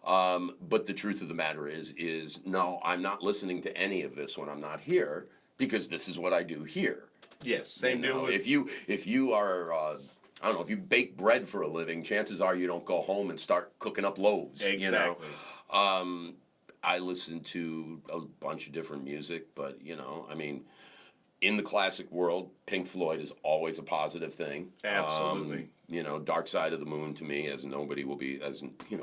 But the truth of the matter is no, I'm not listening to any of this when I'm not here, because this is what I do here. Yes, same deal. If you are, I don't know, if you bake bread for a living, chances are you don't go home and start cooking up loaves. Exactly. I listen to a bunch of different music, but I mean, in the classic world, Pink Floyd is always a positive thing. Absolutely. Dark Side of the Moon, to me, as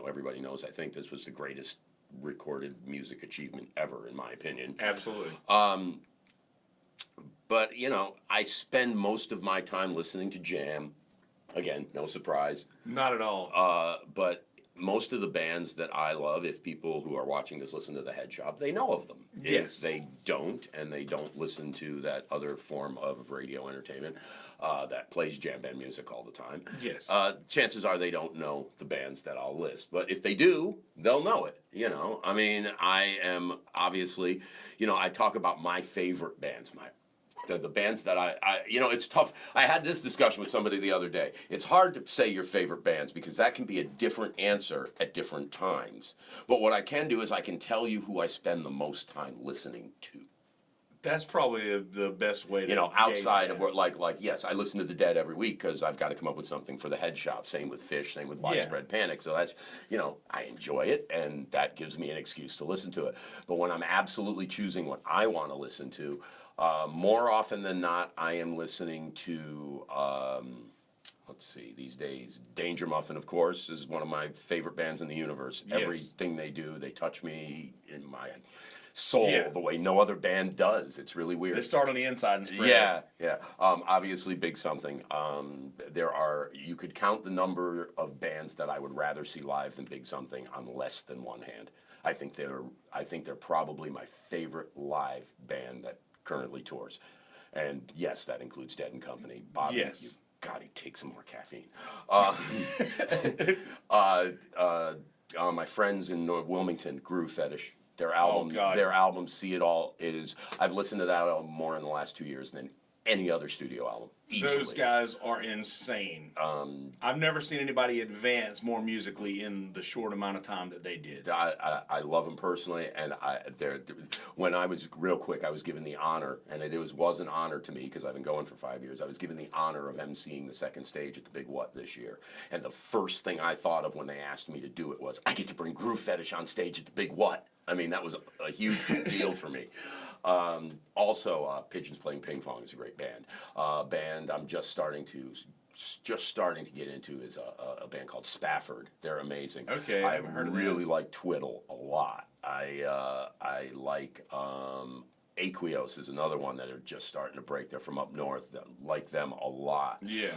everybody knows, I think this was the greatest recorded music achievement ever, in my opinion. Absolutely. But, I spend most of my time listening to jam. Again, no surprise. Not at all. But most of the bands that I love, if people who are watching this listen to The Head Shop, they know of them. Yes. If they don't, and they don't listen to that other form of radio entertainment that plays jam band music all the time, yes. Chances are they don't know the bands that I'll list. But if they do, they'll know it. I mean, I am obviously, I talk about my favorite bands, the bands that I it's tough. I had this discussion with somebody the other day. It's hard to say your favorite bands because that can be a different answer at different times. But what I can do is I can tell you who I spend the most time listening to. That's probably the best way to outside of what, like yes, I listen to the Dead every week because I've got to come up with something for the Head Shop. Same with Fish, same with Widespread Panic. So that's, I enjoy it, and that gives me an excuse to listen to it. But when I'm absolutely choosing what I want to listen to, more often than not, I am listening to, let's see, these days, Danger Muffin, of course, is one of my favorite bands in the universe. Yes. Everything they do, they touch me in my soul the way no other band does. It's really weird. They start on the inside and spread. Yeah. Obviously, Big Something. You could count the number of bands that I would rather see live than Big Something on less than one hand. I think they're probably my favorite live band that currently tours. And yes, that includes Dead and Company. Bobby, yes. God, he takes some more caffeine. My friends in Wilmington, Groove Fetish, their album See It All I've listened to that album more in the last 2 years than any other studio album. Easily. Those guys are insane. I've never seen anybody advance more musically in the short amount of time that they did. I love them personally, and when I was real quick, I was given the honor, and it was an honor to me because I've been going for 5 years. I was given the honor of emceeing the second stage at the Big What this year, and the first thing I thought of when they asked me to do it was, I get to bring Groove Fetish on stage at the Big What. I mean, that was a huge deal for me. Also, Pigeons Playing Ping Pong is a great band. Band I'm just starting to get into is a band called Spafford. They're amazing. Okay, I haven't heard of them. I really like Twiddle a lot. I like Aquios is another one that are just starting to break. They're from up north. Like them a lot. Yeah.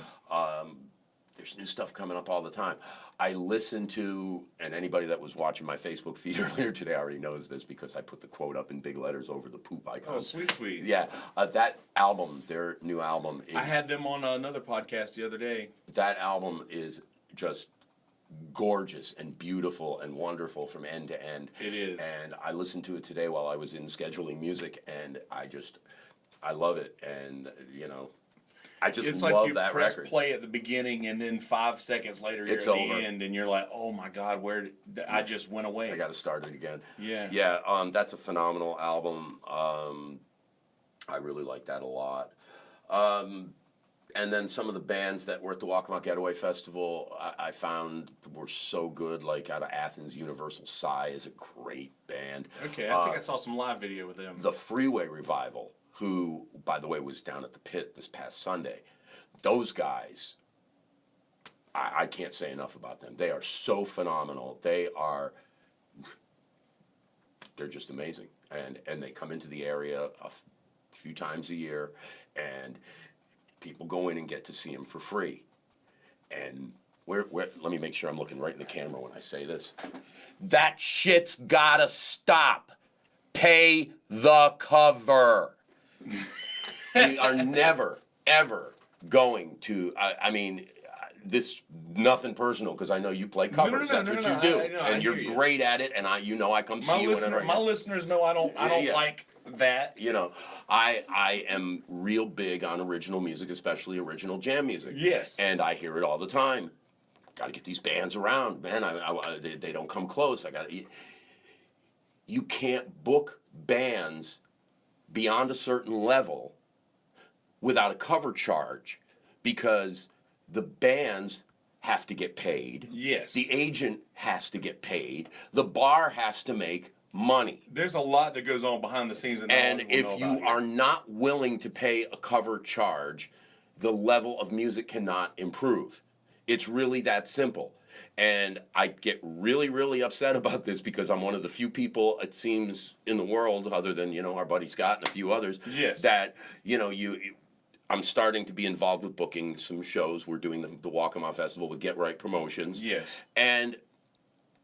There's new stuff coming up all the time. I listen to, and anybody that was watching my Facebook feed earlier today already knows this because I put the quote up in big letters over the poop icon. Oh, sweet. Yeah, that album, their new album is... I had them on another podcast the other day. That album is just gorgeous and beautiful and wonderful from end to end. It is. And I listened to it today while I was in scheduling music, and I love it, and you know, I just It's love like you that press record. play at the beginning, and then 5 seconds later you're It's at over. the end, and you're like, "Oh my God, where did I just went away?" I got to start it again. Yeah. Yeah. That's a phenomenal album. I really like that a lot. And then some of the bands that were at the Walkabout Getaway Festival, I found were so good. Like out of Athens, Universal Sigh is a great band. Okay, I think I saw some live video with them. The Freeway Revival, who, by the way, was down at the Pit this past Sunday. Those guys, I can't say enough about them. They are so phenomenal. They're just amazing. And they come into the area a few times a year, and people go in and get to see them for free. And let me make sure I'm looking right in the camera when I say this. That shit's gotta stop. Pay the cover. We are never, ever going to, I mean, this, nothing personal, because I know you play covers. That's what you do. And you're great at it, and I come see you whenever. My listeners know I don't like that. You know, I am real big on original music, especially original jam music. Yes. And I hear it all the time. Got to get these bands around, man. They don't come close. You can't book bands beyond a certain level without a cover charge, because the bands have to get paid. Yes. The agent has to get paid. The bar has to make money. There's a lot that goes on behind the scenes, and if you are not willing to pay a cover charge, the level of music cannot improve. It's really that simple. And I get really, really upset about this, because I'm one of the few people, it seems, in the world, other than, you know, our buddy Scott and a few others, yes, that, you know, I'm starting to be involved with booking some shows. We're doing the Walkabout Festival with Get Right Promotions. Yes. And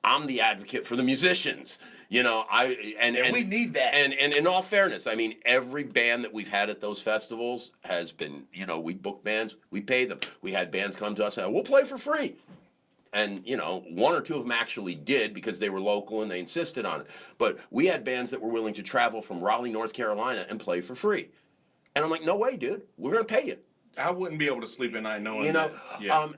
I'm the advocate for the musicians. You know, and we need that. And in all fairness, I mean, every band that we've had at those festivals has been, you know, we book bands, we pay them. We had bands come to us and we'll play for free. And, you know, one or two of them actually did, because they were local and they insisted on it. But we had bands that were willing to travel from Raleigh, North Carolina and play for free. And I'm like, no way, dude. We're going to pay you. I wouldn't be able to sleep at night knowing you know, that. Yeah.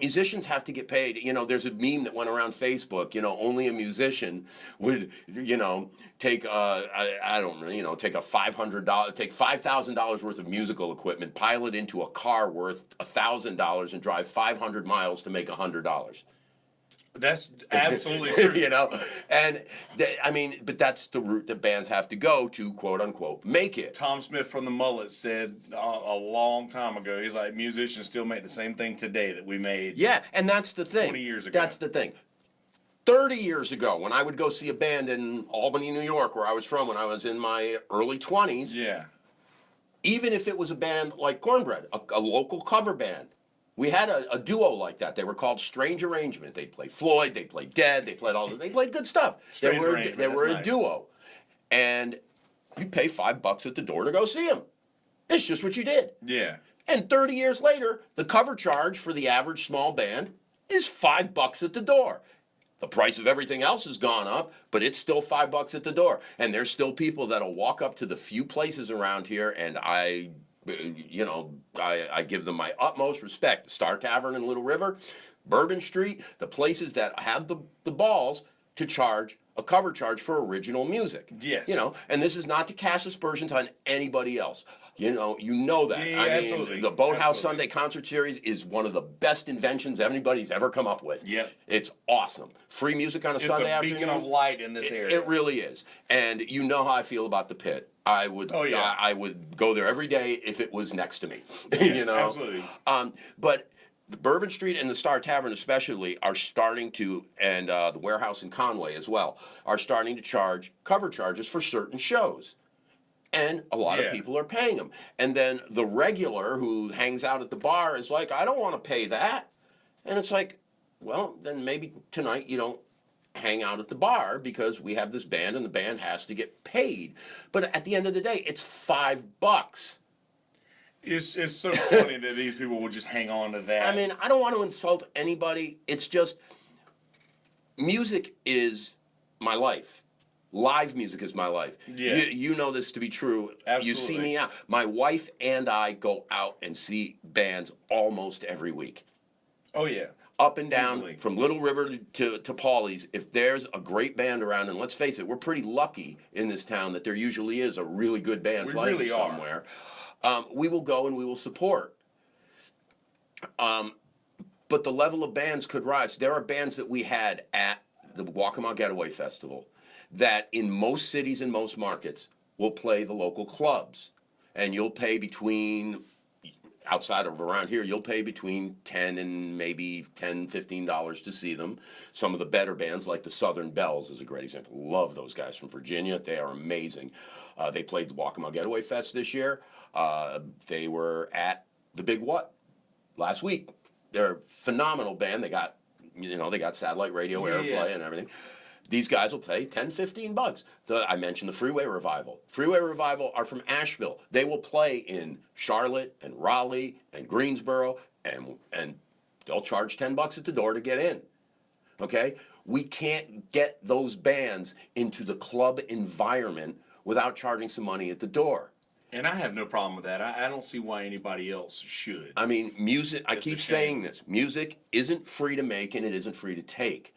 Musicians have to get paid. You know, there's a meme that went around Facebook. You know, only a musician would, you know, take I don't know, you know, take $5,000 worth of musical equipment, pile it into a car worth $1,000, and drive 500 miles to make $100. That's absolutely true. You know, and I mean, but that's the route that bands have to go to, quote unquote, make it. Tom Smith from the Mullets said a long time ago, he's like, musicians still make the same thing today that we made. Yeah, and that's the thing. 20 years ago. That's the thing. 30 years ago, when I would go see a band in Albany, New York, where I was from when I was in my early 20s, yeah, even if it was a band like Cornbread, a local cover band, we had a duo like that. They were called Strange Arrangement. They played Floyd, they played Dead, they played they played good stuff. They were a duo. And you pay $5 at the door to go see them. It's just what you did. Yeah. And 30 years later, the cover charge for the average small band is $5 at the door. The price of everything else has gone up, but it's still $5 at the door. And there's still people that'll walk up to the few places around here, and I give them my utmost respect. The Star Tavern in Little River, Bourbon Street, the places that have the balls to charge a cover charge for original music. Yes. You know, and this is not to cast aspersions on anybody else. You know that. Yeah, I mean, absolutely. the Boathouse Sunday Concert Series is one of the best inventions anybody's ever come up with. Yep. It's awesome. Free music on a Sunday afternoon. It's a beacon of light in this area. It really is. And you know how I feel about the Pit. I would I would go there every day if it was next to me. Yes, you know? Absolutely. But the Bourbon Street and the Star Tavern especially are starting to, and the Warehouse in Conway as well, are starting to charge cover charges for certain shows. And a lot of people are paying them. And then the regular who hangs out at the bar is like, I don't want to pay that. And it's like, well, then maybe tonight you don't hang out at the bar, because we have this band and the band has to get paid. But at the end of the day, it's $5. It's so funny that these people will just hang on to that. I mean, I don't want to insult anybody. It's just, music is my life. Live music is my life. Yeah. You know this to be true. Absolutely. You see me out. My wife and I go out and see bands almost every week. Oh, yeah. Up and down, Easily. from Little River to Paulie's, if there's a great band around, and let's face it, we're pretty lucky in this town that there usually is a really good band playing really somewhere, we will go and we will support. But the level of bands could rise. There are bands that we had at the Waccamaw Getaway Festival that in most cities and most markets will play the local clubs. And you'll pay between, outside of around here, you'll pay between $10 and maybe $10, $15 to see them. Some of the better bands, like the Southern Bells, is a great example. Love those guys from Virginia. They are amazing. They played the Waccamaw Getaway Fest this year. They were at the Big What last week. They're a phenomenal band. They got, they got satellite radio airplay and everything. These guys will pay $10, $15. I mentioned the Freeway Revival. Freeway Revival are from Asheville. They will play in Charlotte and Raleigh and Greensboro, and they'll charge $10 at the door to get in. Okay? We can't get those bands into the club environment without charging some money at the door. And I have no problem with that. I don't see why anybody else should. I mean, music, I keep saying this, music isn't free to make and it isn't free to take.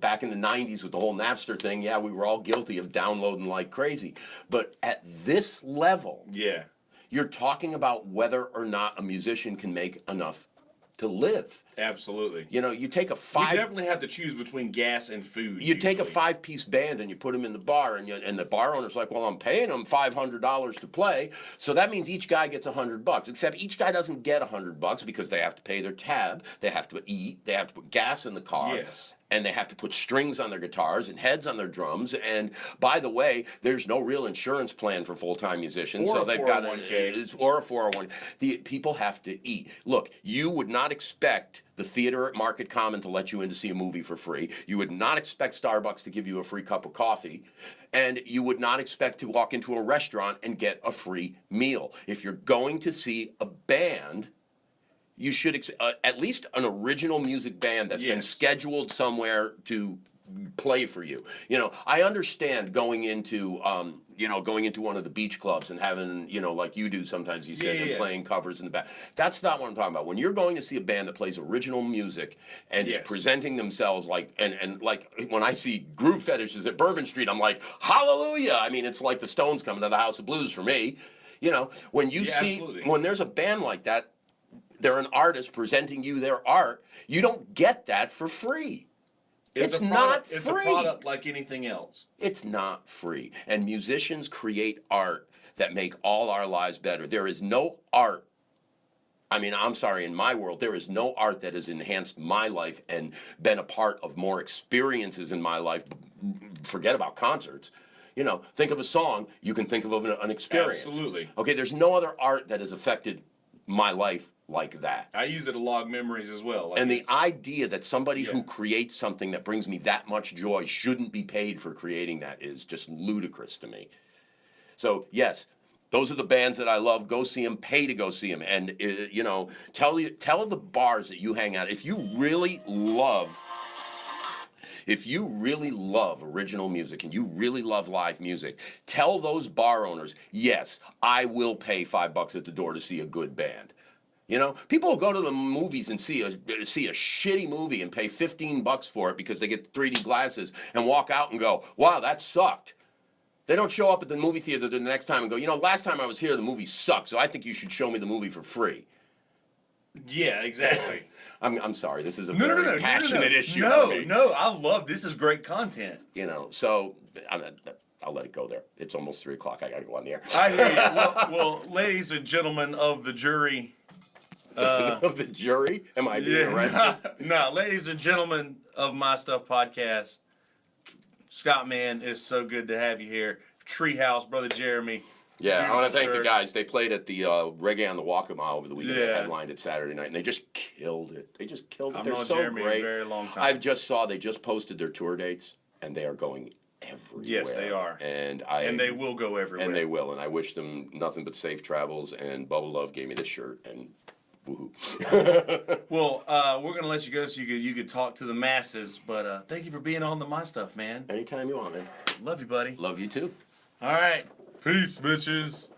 Back in the 90s with the whole Napster thing, yeah, we were all guilty of downloading like crazy. But at this level, you're talking about whether or not a musician can make enough to live. Absolutely. You take a We definitely have to choose between gas and food. You take a 5-piece band and you put them in the bar, and the bar owner's like, well, I'm paying them $500 to play, so that means each guy gets $100. Except each guy doesn't get $100 because they have to pay their tab, they have to eat, they have to put gas in the car. Yes. And they have to put strings on their guitars and heads on their drums. And by the way, there's no real insurance plan for full-time musicians, so they've got or a 401. The people have to eat. Look, you would not expect the theater at Market Common to let you in to see a movie for free. You would not expect Starbucks to give you a free cup of coffee. And you would not expect to walk into a restaurant and get a free meal. If you're going to see a band, you should at least an original music band that's been scheduled somewhere to play for you. I understand going into one of the beach clubs and having, like you do sometimes, you said, and playing covers in the back. That's not what I'm talking about. When you're going to see a band that plays original music and is presenting themselves like, and like when I see Groove Fetishes at Bourbon Street, I'm like, hallelujah. I mean, it's like the Stones coming to the House of Blues for me. When you see, when there's a band like that, they're an artist presenting you their art. You don't get that for free. It's not free. It's a product like anything else. It's not free. And musicians create art that make all our lives better. There is no art. I mean, I'm sorry, in my world, there is no art that has enhanced my life and been a part of more experiences in my life. Forget about concerts. Think of a song, you can think of an experience. Absolutely. Okay, there's no other art that has affected my life like that. I use it to log memories as well. And the idea that somebody who creates something that brings me that much joy shouldn't be paid for creating that is just ludicrous to me. So, yes, those are the bands that I love. Go see them, pay to go see them. And, tell the bars that you hang out. If you really love original music and you really love live music, tell those bar owners, yes, I will pay $5 at the door to see a good band. People will go to the movies and see a shitty movie and pay $15 for it because they get 3D glasses and walk out and go, wow, that sucked. They don't show up at the movie theater the next time and go, last time I was here, the movie sucked, so I think you should show me the movie for free. Yeah, exactly. I'm sorry. This is a very passionate issue. No, I love this. Is great content. So I'll let it go there. It's almost 3 o'clock. I got to go on the air. I hear you. Well, ladies and gentlemen of the jury. Of the jury? Am I being arrested? No, ladies and gentlemen of My Stuff Podcast. Scott Mann, it's so good to have you here. Treehouse, Brother Jeremy. Yeah, I want to thank the guys. They played at the Reggae on the Waccamaw over the weekend. They headlined it Saturday night, and they just killed it. They're so Jeremy great. A very long time. They just posted their tour dates, and they are going everywhere. Yes, they are. And they will go everywhere. And they will, and I wish them nothing but safe travels, and Bubba Love gave me this shirt, and Woohoo. Well, we're gonna let you go so you could talk to the masses. But thank you for being on the My Stuff, man. Anytime you want, man. Love you, buddy. Love you too. All right. Peace, bitches.